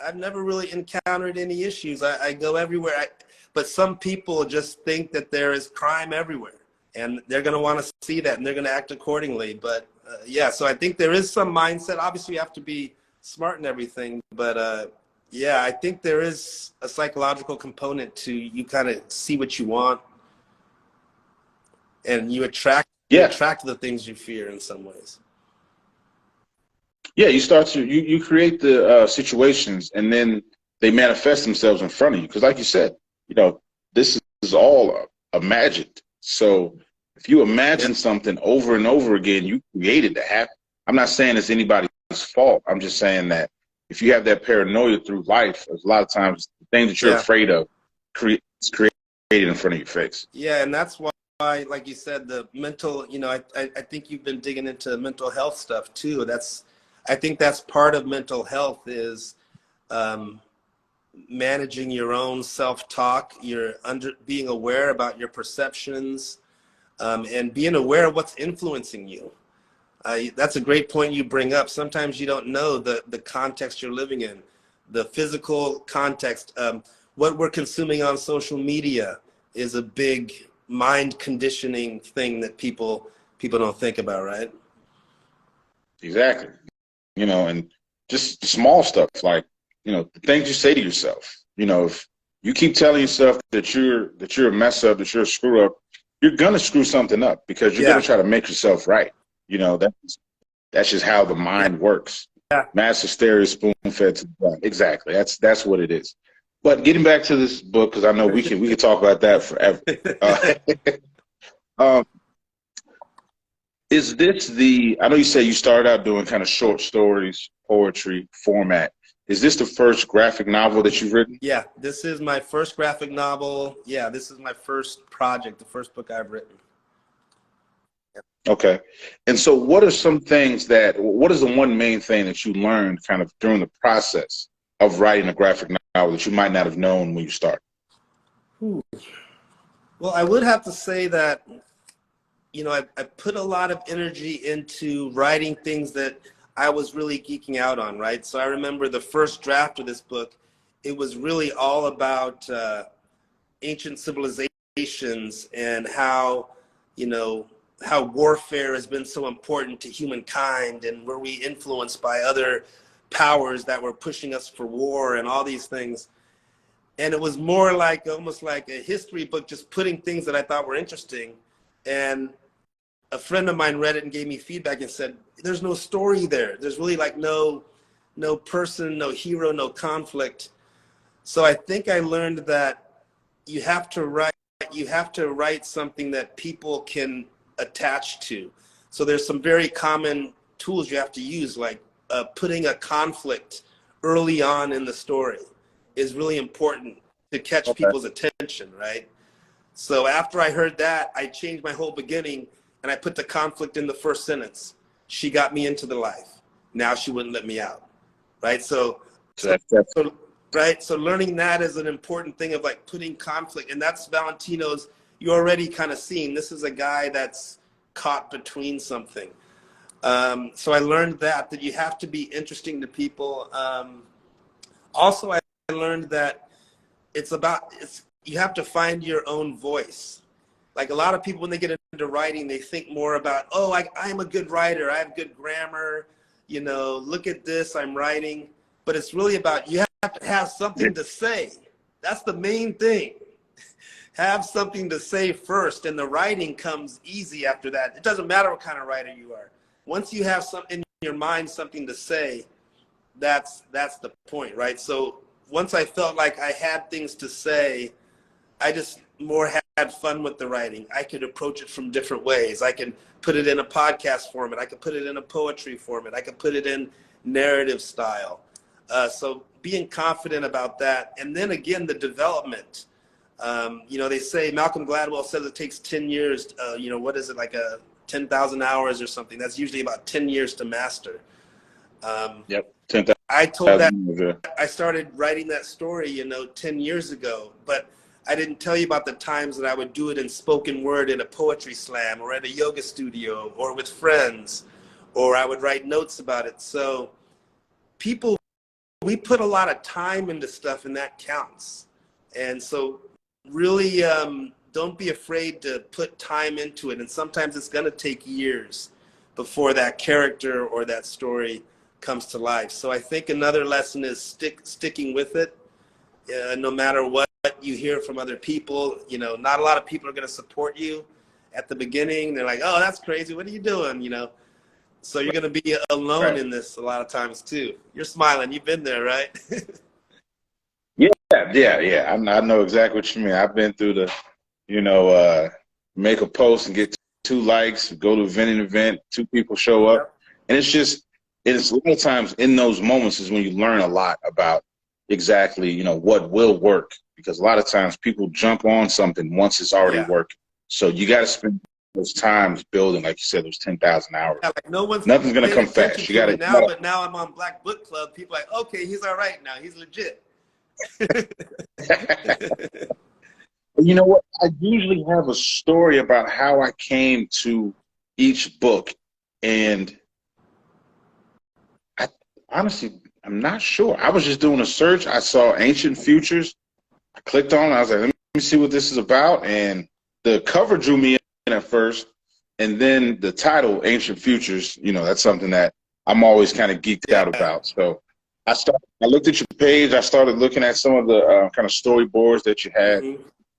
I've never really encountered any issues. I go everywhere, but some people just think that there is crime everywhere, and they're going to want to see that, and they're going to act accordingly. But yeah, so I think there is some mindset. Obviously, you have to be smart and everything, but yeah, I think there is a psychological component to you kind of see what you want, and you attract the things you fear in some ways. Yeah, you start to you create the situations, and then they manifest themselves in front of you. Because, like you said, you know, this is all imagined. So if you imagine something over and over again, you create it to happen. I'm not saying it's anybody's fault. I'm just saying that if you have that paranoia through life, there's a lot of times the things that you're afraid of it's created in front of your face. Yeah, and that's why, like you said, the mental. You know, I think you've been digging into mental health stuff too. I think that's part of mental health is managing your own self-talk. You're being aware about your perceptions, and being aware of what's influencing you. That's a great point you bring up. Sometimes you don't know the context you're living in, the physical context. What we're consuming on social media is a big mind conditioning thing that people don't think about, right? Exactly. You know, and just small stuff like, you know, the things you say to yourself. You know, if you keep telling yourself that you're a mess up, that you're a screw up, you're gonna screw something up because you're gonna try to make yourself right. You know, that's just how the mind works. Yeah. Mass hysteria, spoon fed to the brain. Exactly. That's what it is. But getting back to this book, because I know we can talk about that forever. Is this I know you said you started out doing kind of short stories, poetry format. Is this the first graphic novel that you've written? Yeah, this is my first graphic novel. Yeah, this is my first project, the first book I've written. Okay. And so what is the one main thing that you learned kind of during the process of writing a graphic novel that you might not have known when you started? Well, I would have to say that, you know, I put a lot of energy into writing things that I was really geeking out on, right? So I remember the first draft of this book, it was really all about ancient civilizations and how, you know, how warfare has been so important to humankind, and were we influenced by other powers that were pushing us for war and all these things. And it was more like almost like a history book, just putting things that I thought were interesting. And a friend of mine read it and gave me feedback and said, there's no story there. There's really like no person, no hero, no conflict. So I think I learned that you have to write something that people can attach to. So there's some very common tools you have to use, like putting a conflict early on in the story is really important to catch people's attention, right? So after I heard that, I changed my whole beginning and I put the conflict in the first sentence. She got me into the life. Now she wouldn't let me out, right? So learning that is an important thing of like putting conflict, and that's Valentino's. You're already kind of seeing this is a guy that's caught between something. So I learned that you have to be interesting to people. Also, I learned that you have to find your own voice. Like a lot of people, when they get into writing, they think more about, oh, I'm a good writer. I have good grammar. You know, look at this, I'm writing. But it's really about you have to have something to say. That's the main thing. Have something to say first, and the writing comes easy after that. It doesn't matter what kind of writer you are. Once you have in your mind something to say, that's the point, right? So once I felt like I had things to say, I just more had fun with the writing. I could approach it from different ways. I can put it in a podcast format. I could put it in a poetry format. I could put it in narrative style. So being confident about that. And then again, the development. You know, they say, Malcolm Gladwell says it takes 10 years, you know, what is it, like 10,000 hours or something. That's usually about 10 years to master. Yep. 10,000. I told that I started writing that story, you know, 10 years ago, but I didn't tell you about the times that I would do it in spoken word in a poetry slam or at a yoga studio or with friends, or I would write notes about it. So people, we put a lot of time into stuff, and that counts. And so really don't be afraid to put time into it. And sometimes it's going to take years before that character or that story comes to life. So I think another lesson is sticking with it, no matter what you hear from other people. You know, not a lot of people are going to support you at the beginning. They're like, oh, that's crazy. What are you doing? You know, so you're going to be alone in this a lot of times too. You're smiling. You've been there, right? Yeah. I know exactly what you mean. I've been through the, you know, make a post and get 2 likes, go to an event, 2 people show up. And it's just, it's a lot of times in those moments is when you learn a lot about exactly, you know, what will work. Because a lot of times people jump on something once it's already working. So you got to spend those times building, like you said, those 10,000 hours. Yeah, like Nothing's going to come fast. You got to now, but now I'm on Black Book Club. People are like, okay, he's all right now. He's legit. You know what? I usually have a story about how I came to each book, and honestly, I'm not sure. I was just doing a search. I saw Ancient Futures. I clicked on it. I was like, let me see what this is about. And the cover drew me in at first. And then the title, Ancient Futures, you know, that's something that I'm always kind of geeked out about. So I looked at your page. I started looking at some of the kind of storyboards that you had.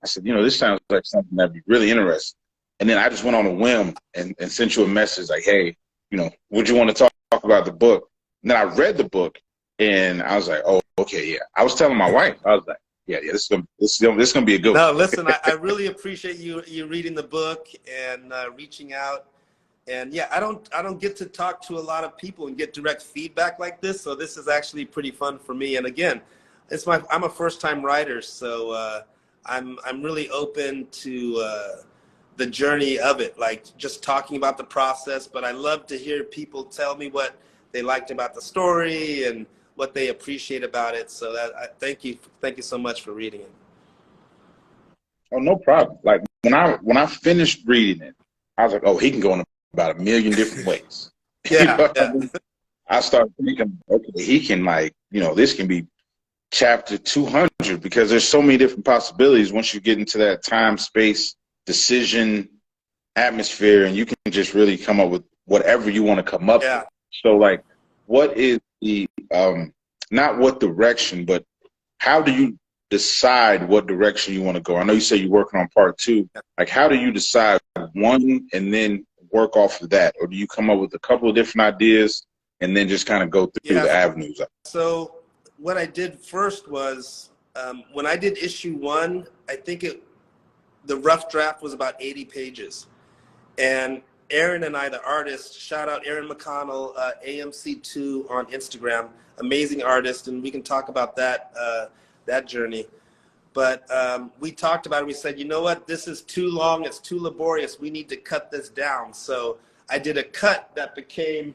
I said, you know, this sounds like something that'd be really interesting. And then I just went on a whim and sent you a message like, hey, you know, would you want to talk about the book? And then I read the book, and I was like, "Oh, okay, yeah." I was telling my wife, I was like, "Yeah, this is gonna be a good one." No, listen, I really appreciate you reading the book and reaching out. And yeah, I don't get to talk to a lot of people and get direct feedback like this, so this is actually pretty fun for me. And again, I'm a first-time writer, so I'm really open to the journey of it, like just talking about the process. But I love to hear people tell me what they liked about the story and what they appreciate about it. So thank you so much for reading it. Oh, no problem. Like when I finished reading it, I was like, oh, he can go in about a million different ways. Yeah. I mean? I started thinking, okay, he can, like, you know, this can be chapter 200, because there's so many different possibilities once you get into that time, space, decision, atmosphere, and you can just really come up with whatever you want to come up with. So, like, what is the, not what direction, but how do you decide what direction you want to go? I know you say you're working on part 2. Like, how do you decide one and then work off of that? Or do you come up with a couple of different ideas and then just kind of go through the avenues? So what I did first was, when I did issue 1, I think the rough draft was about 80 pages. And Aaron and I, the artist, shout out Aaron McConnell, AMC2 on Instagram, amazing artist, and we can talk about that journey. But we talked about it. We said, you know what, this is too long, it's too laborious, we need to cut this down. So I did a cut that became,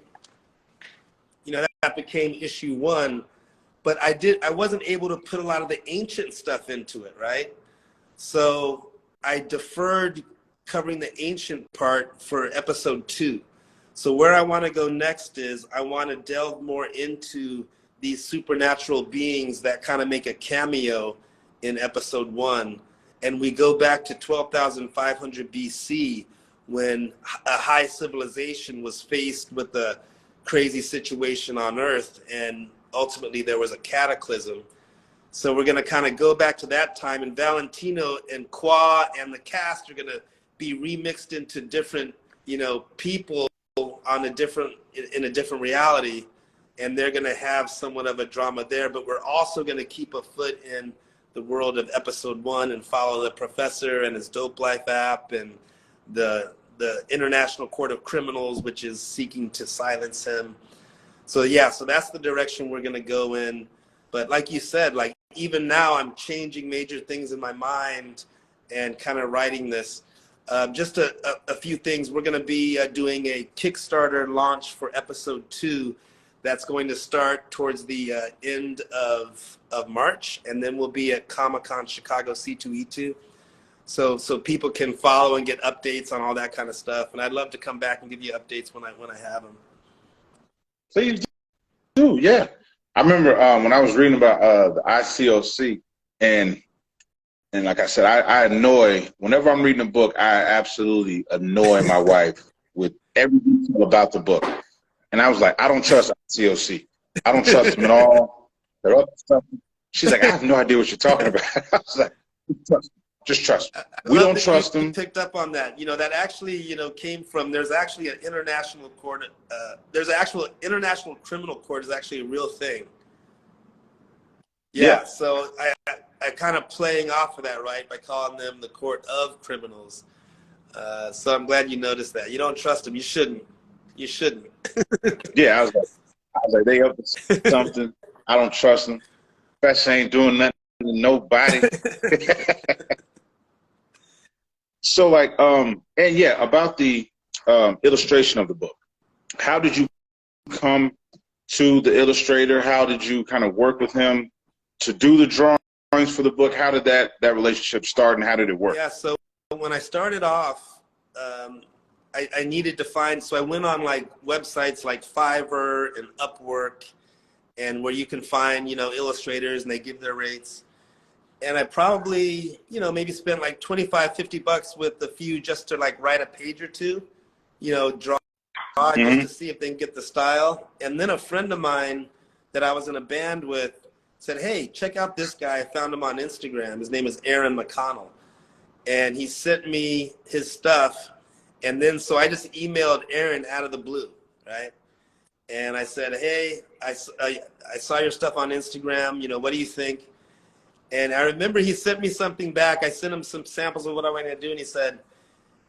you know, that became issue 1. But I wasn't able to put a lot of the ancient stuff into it, right? So I deferred covering the ancient part for episode 2. So where I want to go next is I want to delve more into these supernatural beings that kind of make a cameo in episode 1. And we go back to 12,500 BC when a high civilization was faced with a crazy situation on Earth, and ultimately there was a cataclysm. So we're going to kind of go back to that time, and Valentino and Qua and the cast are going to be remixed into different, you know, people in a different reality. and they're going to have somewhat of a drama there, but we're also going to keep a foot in the world of episode 1 and follow the professor and his dope life app and the International Court of Criminals, which is seeking to silence him. So yeah, so that's the direction we're going to go in. But like you said, like even now I'm changing major things in my mind and kind of writing this. Just a few things. We're going to be doing a Kickstarter launch for episode 2 that's going to start towards the end of March, and then we'll be at Comic-Con Chicago C2E2. So people can follow and get updates on all that kind of stuff. And I'd love to come back and give you updates when I have them. Please do, yeah. I remember when I was reading about the ICOC, and like I said, I annoy, whenever I'm reading a book, I absolutely annoy my wife with every detail about the book. And I was like, I don't trust ICOC. I don't trust them at all. They're up to something. She's like, I have no idea what you're talking about. I was like, just trust them. We don't trust them. You picked up on that. You know, that actually, you know, came from, there's actually an international court. There's an actual international criminal court is actually a real thing. Yeah. So I kind of playing off of that, right, by calling them the court of criminals. So I'm glad you noticed that. You don't trust them. You shouldn't. You shouldn't. Yeah, I was like, they up to something. I don't trust them. Professor ain't doing nothing to nobody. So like, and yeah, about the illustration of the book. How did you come to the illustrator? How did you kind of work with him to do the drawings for the book? How did that relationship start, and how did it work? Yeah, so when I started off, I needed to find, so I went on like websites like Fiverr and Upwork, and where you can find, you know, illustrators and they give their rates. And I probably, you know, maybe spent like $25-50 with a few just to like write a page or two, you know, draw just to see if they can get the style. And then a friend of mine that I was in a band with said, hey, check out this guy. I found him on Instagram. His name is Aaron McConnell. And he sent me his stuff. And then, so I just emailed Aaron out of the blue, right? And I said, hey, I saw your stuff on Instagram. You know, what do you think? And I remember he sent me something back. I sent him some samples of what I wanted to do. And he said,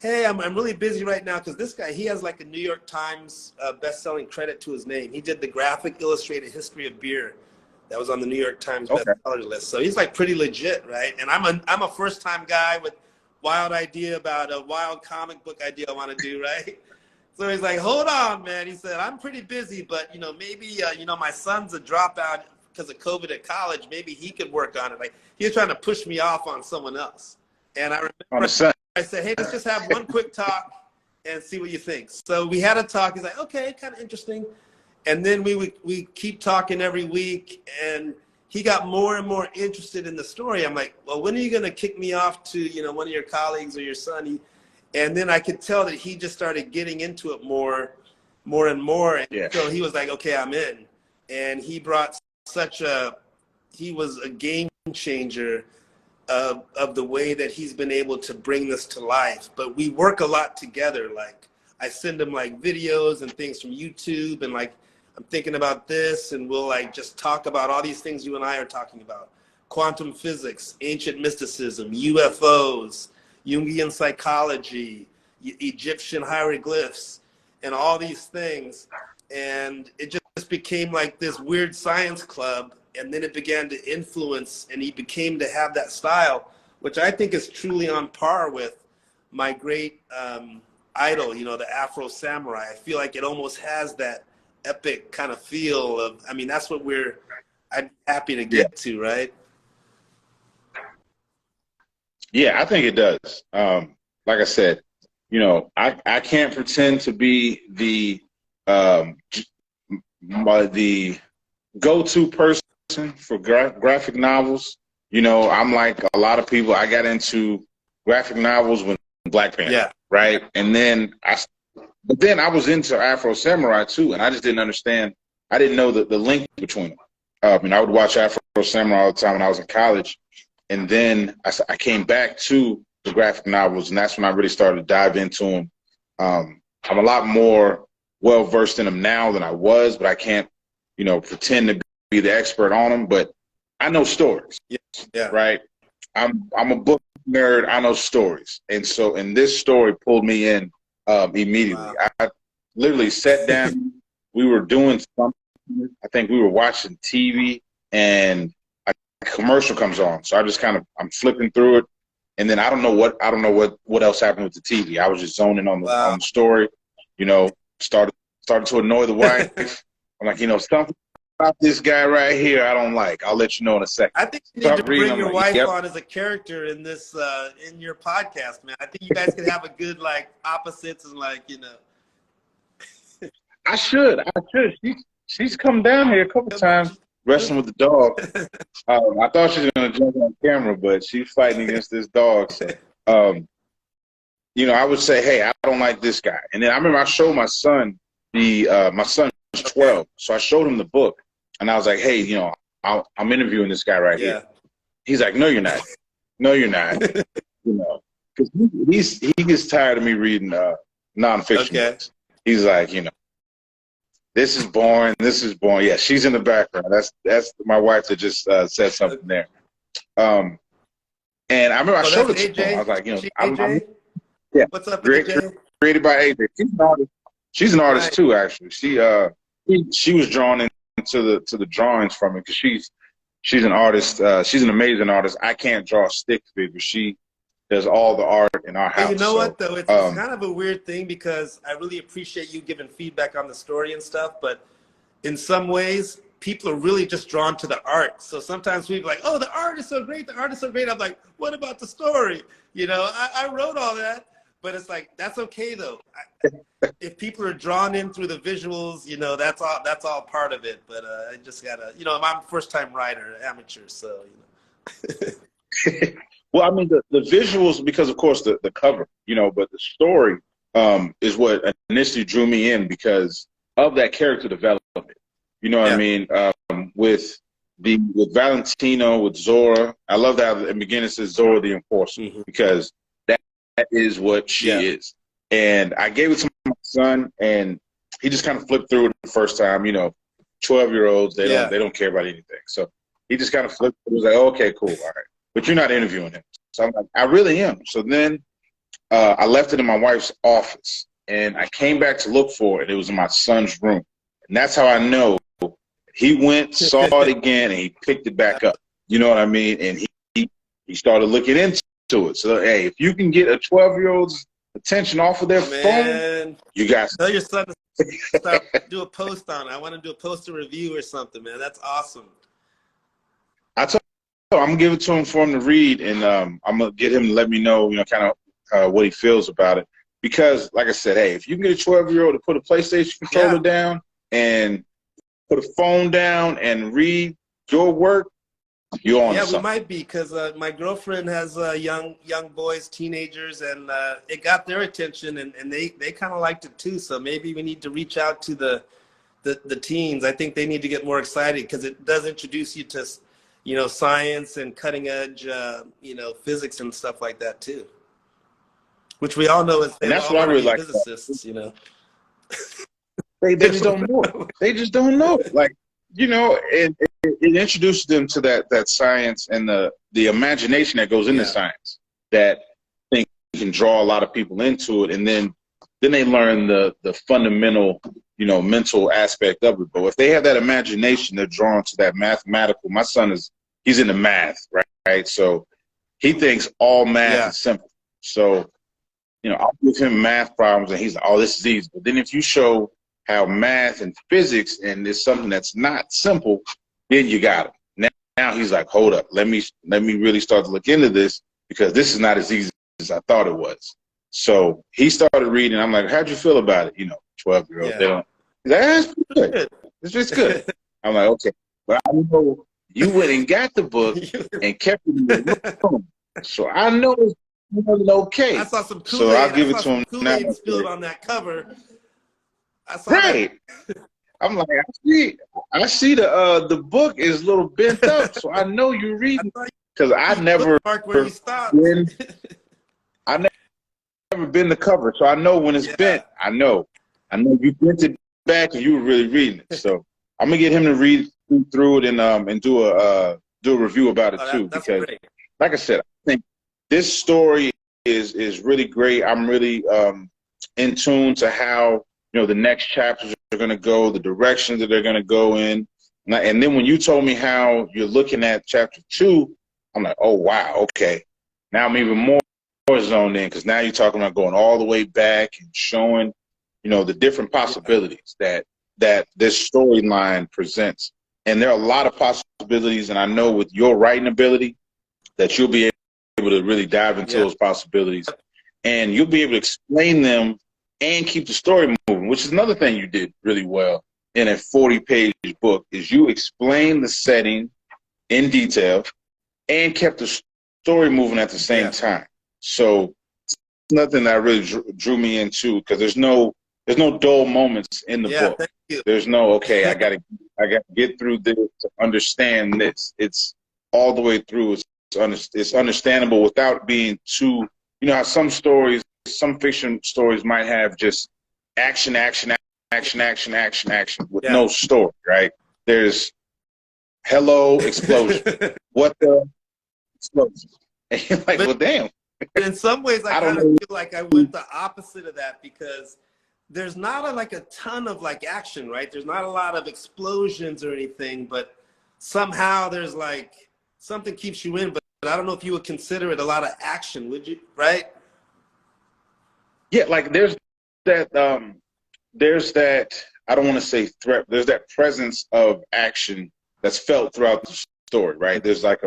hey, I'm really busy right now because this guy, he has like a New York Times best-selling credit to his name. He did the graphic illustrated history of beer that was on the New York Times bestseller list. So he's like pretty legit, right? And I'm a first-time guy with wild idea about a wild comic book idea I want to do, right? So he's like, hold on, man. He said, I'm pretty busy, but, you know, maybe, you know, my son's a dropout because of COVID at college. Maybe he could work on it. Like, he was trying to push me off on someone else. And I remember I said, hey, let's just have one quick talk and see what you think. So we had a talk. He's like, okay, kind of interesting. And then we keep talking every week, and he got more and more interested in the story. I'm like, well, when are you going to kick me off to, you know, one of your colleagues or your son? And then I could tell that he just started getting into it more and more. And so he was like, okay, I'm in. And he brought he was a game changer of the way that he's been able to bring this to life. But we work a lot together. Like, I send him like videos and things from YouTube, and like, I'm thinking about this, and we'll like just talk about all these things you and I are talking about. Quantum physics, ancient mysticism, UFOs, Jungian psychology, Egyptian hieroglyphs, and all these things. And it just became like this weird science club. And then it began to influence, and he became to have that style, which I think is truly on par with my great idol, you know, the Afro Samurai. I feel like it almost has that epic kind of feel of, I mean, that's what I'm happy to get to, right? Yeah, I think it does. Like I said, you know, I can't pretend to be the go-to person for graphic novels. You know, I'm like a lot of people. I got into graphic novels when Black Panther, right? And then but then I was into Afro Samurai too, and I just didn't understand. I didn't know the link between them. And I would watch Afro Samurai all the time when I was in college. And then I came back to the graphic novels, and that's when I really started to dive into them. I'm a lot more well-versed in them now than I was, but I can't you know, pretend to be the expert on them, but I know stories, Yeah. Yeah. right? I'm a book nerd. I know stories, and so and this story pulled me in immediately. Wow. I literally sat down. We were doing something. I think we were watching TV, and a commercial comes on. So I just I'm flipping through it, and then I don't know what else happened with the TV. I was just zoning on Wow. the story. You know, started to annoy the wife. I'm like, you know, something about this guy right here I don't like. I'll let you know in a second. I think you need Start to reading. bring I'm your like, wife yep. on as a character in this in your podcast, man. I think you guys could have a good like opposites and like, you know. I should. She's come down here a couple times wrestling with the dog. I thought she was going to jump on camera, but she's fighting against this dog. So, you know, I would say, hey, I don't like this guy. And then I remember I showed my son my son was 12, so I showed him the book, and I was like, hey, you know, I'm interviewing this guy right here. He's like, no, you're not. No, you're not. You know, because he gets tired of me reading nonfiction books. He's like, you know, this is boring. This is boring. Yeah, she's in the background. That's my wife that just said something there. And I remember I showed it to him. I was like, you know, yeah. What's up, AJ? Created by AJ. She's an artist too, actually. She was drawn into the drawings from it because she's an artist. She's an amazing artist. I can't draw stick figures. She does all the art in our house. Hey, you know what though? It's kind of a weird thing because I really appreciate you giving feedback on the story and stuff, but in some ways, people are really just drawn to the art. So sometimes we're like, "Oh, the art is so great! The art is so great!" I'm like, "What about the story?" You know, I wrote all that, but it's like that's okay though. If people are drawn in through the visuals, you know, that's all part of it. But I just gotta, you know, I'm a first-time writer, amateur, so you know. Well, I mean, the visuals, because of course the cover, you know, but the story is what initially drew me in because of that character development. You know what I mean? With Valentino, with Zora, I love that in the beginning it says Zora the Enforcer because that is what she is. And I gave it to my son, and he just kind of flipped through it the first time. You know, 12-year-olds they don't care about anything, so he just kind of flipped. It was like, okay, cool, all right. But you're not interviewing him. So I'm like, I really am. So then I left it in my wife's office, and I came back to look for it. It was in my son's room. And that's how I know he went, saw it again, and he picked it back up. You know what I mean? And he started looking into it. So, hey, if you can get a 12-year-old's attention off of their phone, you got tell your son to do a post on it. I want to do a poster review or something, man. That's awesome. I'm gonna give it to him for him to read, and I'm gonna get him to let me know, you know, kind of what he feels about it. Because, like I said, hey, if you can get a 12-year-old to put a PlayStation controller down and put a phone down and read your work, you're on. Yeah, we might be because my girlfriend has young boys, teenagers, and it got their attention, and they kind of liked it too. So maybe we need to reach out to the teens. I think they need to get more excited because it does introduce you to, you know, science and cutting edge, you know, physics and stuff like that too. Which we all know is they all want to be physicists, you know. They just don't know. They just don't know. Like, you know, it introduces them to that science and the imagination that goes into science that I think can draw a lot of people into it, and then they learn the fundamental, you know, mental aspect of it. But if they have that imagination, they're drawn to that mathematical. My son he's into math, right? So he thinks all math is simple. So, you know, I'll give him math problems, and he's like, "Oh, this is easy." But then if you show how math and physics and it's something that's not simple, then you got him. Now he's like, "Hold up, let me really start to look into this because this is not as easy as I thought it was." So he started reading. I'm like, "How'd you feel about it?" You know, 12-year-old. They don't. He's like, "That's good. It's just good." I'm like, "Okay," but I know you went and got the book and kept it in your room, so I know it's okay. I saw some Kool-Aid. So I'll give it to him now. Kool-Aid spilled on that cover. I saw that. I'm like, I see the book is a little bent up, so I know you're reading because I never been the cover, so I know when it's bent. I know you bent it back and you were really reading it. So I'm gonna get him to read through it and do a review about it too. That's Because, great. like I said, I think this story is really great. I'm really in tune to how the next chapters are gonna go, the directions that they're gonna go in. And then when you told me how you're looking at chapter 2, I'm like, oh wow, okay. Now I'm even more zoned in, because now you're talking about going all the way back and showing, the different possibilities that this storyline presents. And there are a lot of possibilities, and I know with your writing ability that you'll be able to really dive into those possibilities, and you'll be able to explain them and keep the story moving, which is another thing you did really well in a 40-page book, is you explained the setting in detail and kept the story moving at the same time. So it's nothing that really drew me into, because there's no dull moments in the book. Thank you. There's no, okay, I gotta get through this to understand this. It's all the way through. It's understandable without being too, how some fiction stories might have just action with no story, right? There's hello, explosion. What the explosion? And you're like, well, damn. In some ways, I kind of feel like I went the opposite of that, because there's not a ton of action, right? There's not a lot of explosions or anything, but somehow there's something keeps you in. But I don't know if you would consider it a lot of action, would you? Right? Yeah, there's that, I don't want to say threat, there's that presence of action that's felt throughout the story, right? There's a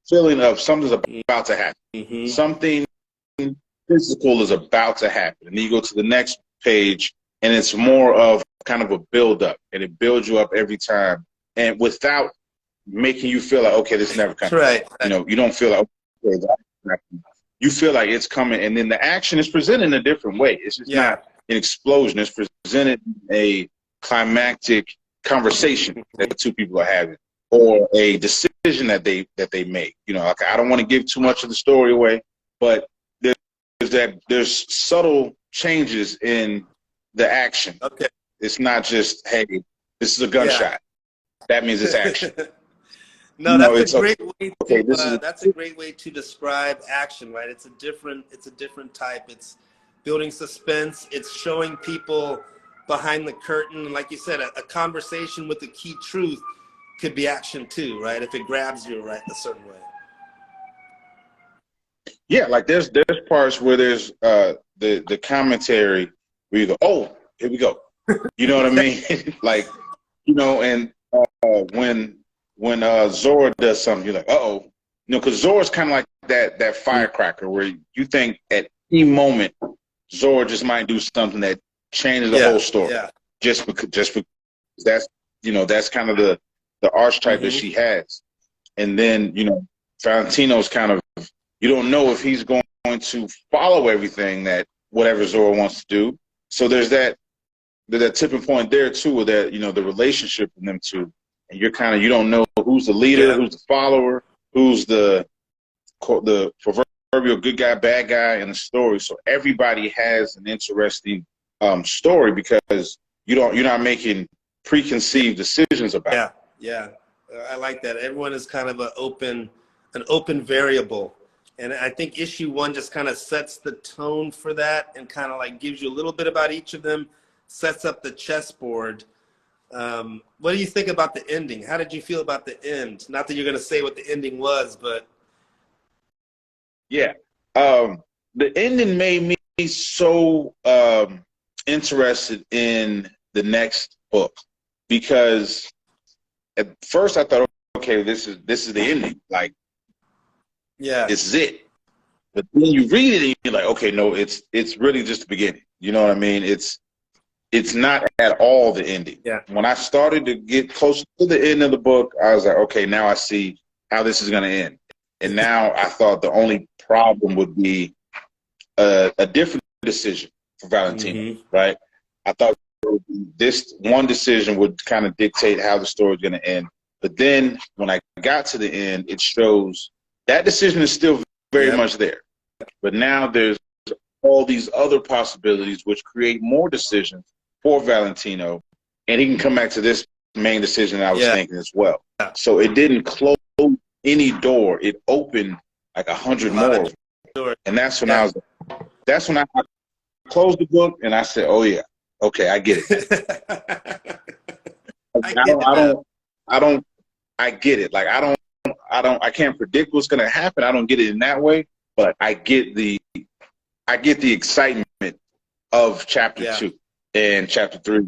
feeling of something's about to happen. Mm-hmm. Something physical is about to happen. And then you go to the next page, and it's more of kind of a build-up, and it builds you up every time, and without making you feel like, okay, this is never coming. Right. You don't feel like, okay, you feel like it's coming, and then the action is presented in a different way. It's just not an explosion. It's presented in a climactic conversation that the two people are having, or a decision that they make. I don't want to give too much of the story away, but there's subtle changes in the action. Okay. It's not just, hey, this is a gunshot. That means it's action. No, that's a great way. That's a great way to describe action, right? It's a different type. It's building suspense. It's showing people behind the curtain. Like you said, a conversation with the key truth could be action too, right? If it grabs you right a certain way. Yeah, there's parts where there's the commentary where you go, oh, here we go. You know what I mean? And when Zora does something, you're like, uh-oh. Because Zora's kind of like that firecracker where you think at any moment Zora just might do something that changes the whole story. Yeah. Just because that's that's kind of the archetype that she has. And then, Valentino's kind of, you don't know if he's going to follow everything that whatever Zora wants to do. So there's that tipping point there too, with that, the relationship in them two. And you don't know who's the leader, who's the follower, who's the proverbial good guy, bad guy in the story. So everybody has an interesting story, because you're not making preconceived decisions about it. Yeah, I like that. Everyone is kind of an open variable, and I think issue 1 just kind of sets the tone for that, and kind of gives you a little bit about each of them, sets up the chessboard. What do you think about the ending? How did you feel about the end? Not that you're going to say what the ending was, but yeah, the ending made me so interested in the next book, because at first I thought, okay, this is the ending, this is it. But then you read it and you're like, okay, no, it's really just the beginning. You know what I mean? It's not at all the ending. Yeah. When I started to get closer to the end of the book, I was like, okay, now I see how this is going to end. And now I thought the only problem would be a different decision for Valentino, right? I thought this one decision would kind of dictate how the story is going to end. But then when I got to the end, it shows that decision is still very much there. But now there's all these other possibilities which create more decisions for Valentino. And he can come back to this main decision I was Yeah. thinking as well. So it didn't close any door. It opened like 100 more. And that's when I closed the book and I said, oh yeah, okay, I get it. I get it. Like I can't predict what's going to happen. I don't get it in that way, but I get the excitement of chapter 2 and chapter 3,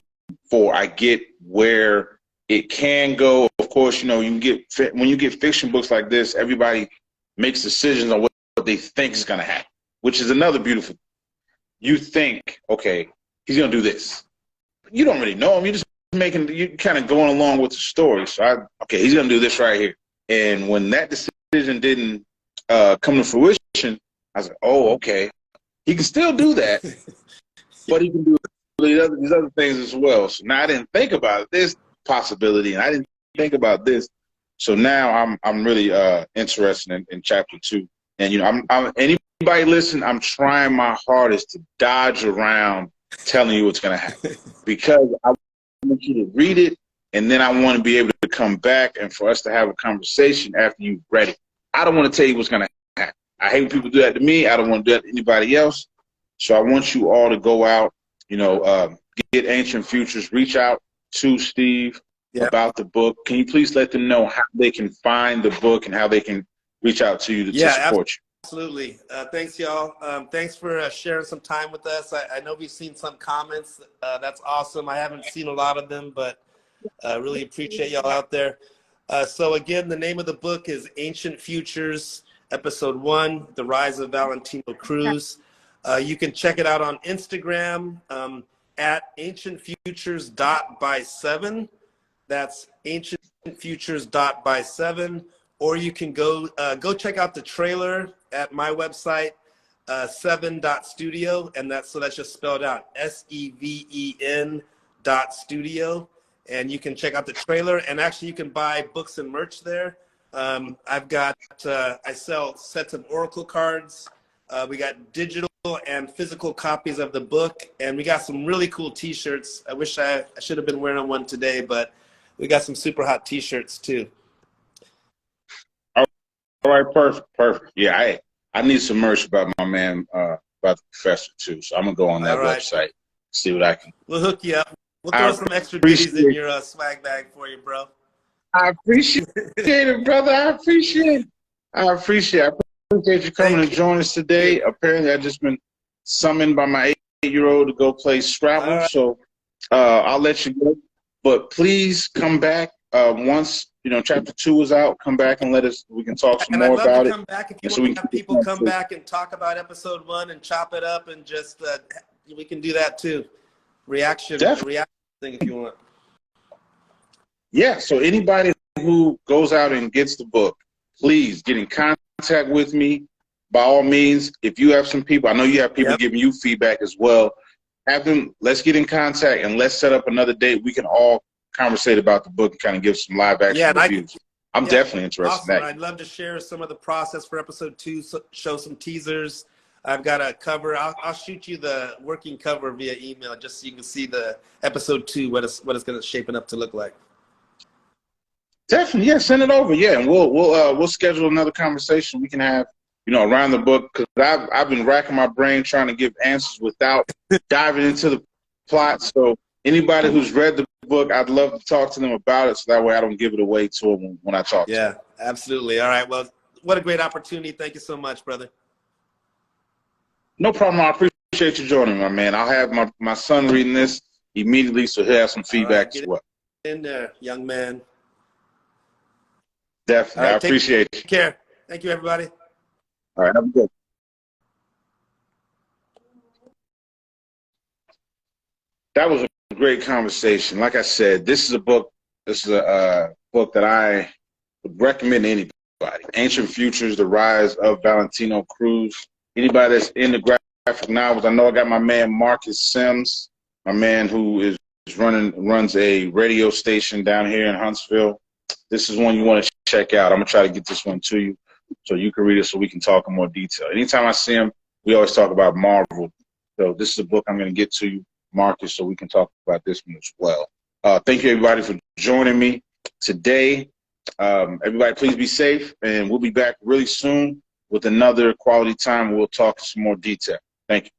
4. I get where it can go. Of course, you know, when you get fiction books like this, everybody makes decisions on what they think is going to happen, which is another beautiful thing. You think, okay, he's going to do this. You don't really know him. You're kind of going along with the story. So okay, he's going to do this right here. And when that decision didn't come to fruition, I was like, oh, okay, he can still do that, but he can do these other things as well. So now I didn't think about this possibility, and I didn't think about this. So now I'm really interested in chapter 2. And you know, anybody listen, I'm trying my hardest to dodge around telling you what's going to happen because I want you to read it, and then I want to be able to come back and for us to have a conversation after you've read it. I don't want to tell you what's going to happen. I hate when people do that to me. I don't want to do that to anybody else. So I want you all to go out, you know, get Ancient Futures, reach out to Steve about the book. Can you please let them know how they can find the book and how they can reach out to you to support you? Absolutely. Thanks, y'all. Thanks for sharing some time with us. I know we've seen some comments. That's awesome. I haven't seen a lot of them, but really appreciate y'all out there. So again, the name of the book is Ancient Futures, Episode 1, The Rise of Valentino Cruz. You can check it out on Instagram at ancientfutures.by7. That's ancientfutures.by7. Or you can go check out the trailer at my website, 7.studio, and that's just spelled out, SEVEN.studio. And you can check out the trailer, and actually you can buy books and merch there. I sell sets of Oracle cards. We got digital and physical copies of the book, and we got some really cool T-shirts. I wish I should have been wearing one today, but we got some super hot T-shirts too. All right, perfect. Yeah, I need some merch about my man, about the professor too. So I'm gonna go on that website, see what I can. We'll hook you up. We'll throw some extra goodies in your swag bag for you, bro. I appreciate it, brother. I appreciate you coming to join us today. Apparently, I've just been summoned by my 8-year-old to go play Scrabble. So I'll let you go. But please come back once chapter 2 is out. Come back and we can talk some more about it. Come back if you want to have people come back and talk about episode 1 and chop it up and just we can do that too. Reaction thing if you want. Yeah. So anybody who goes out and gets the book, please get in contact with me. By all means, if you have some people, I know you have people giving you feedback as well. Have them. Let's get in contact and let's set up another date. We can all conversate about the book and kind of give some live action reviews. I'm definitely interested in that. I'd love to share some of the process for episode 2, show some teasers. I've got a cover. I'll shoot you the working cover via email just so you can see the episode 2, what it's going to shaping up to look like. Definitely, send it over, and we'll schedule another conversation we can have, around the book, because I've been racking my brain trying to give answers without diving into the plot. So anybody who's read the book, I'd love to talk to them about it, so that way I don't give it away to them when I talk to them. Yeah, absolutely. All right, well, what a great opportunity. Thank you so much, brother. No problem. I appreciate you joining me, my man. I'll have my son reading this immediately, so he'll have some feedback as well. In there, young man. Definitely. I appreciate you. Take care. Thank you, everybody. All right. Have a good one. That was a great conversation. Like I said, this is a book that I would recommend to anybody. Ancient Futures, The Rise of Valentino Cruz. Anybody that's into graphic novels, I know I got my man Marcus Sims, my man who runs a radio station down here in Huntsville. This is one you want to check out. I'm going to try to get this one to you so you can read it so we can talk in more detail. Anytime I see him, we always talk about Marvel. So this is a book I'm going to get to you, Marcus, so we can talk about this one as well. Thank you, everybody, for joining me today. Everybody, please be safe, and we'll be back really soon with another quality time. We'll talk some more detail. Thank you.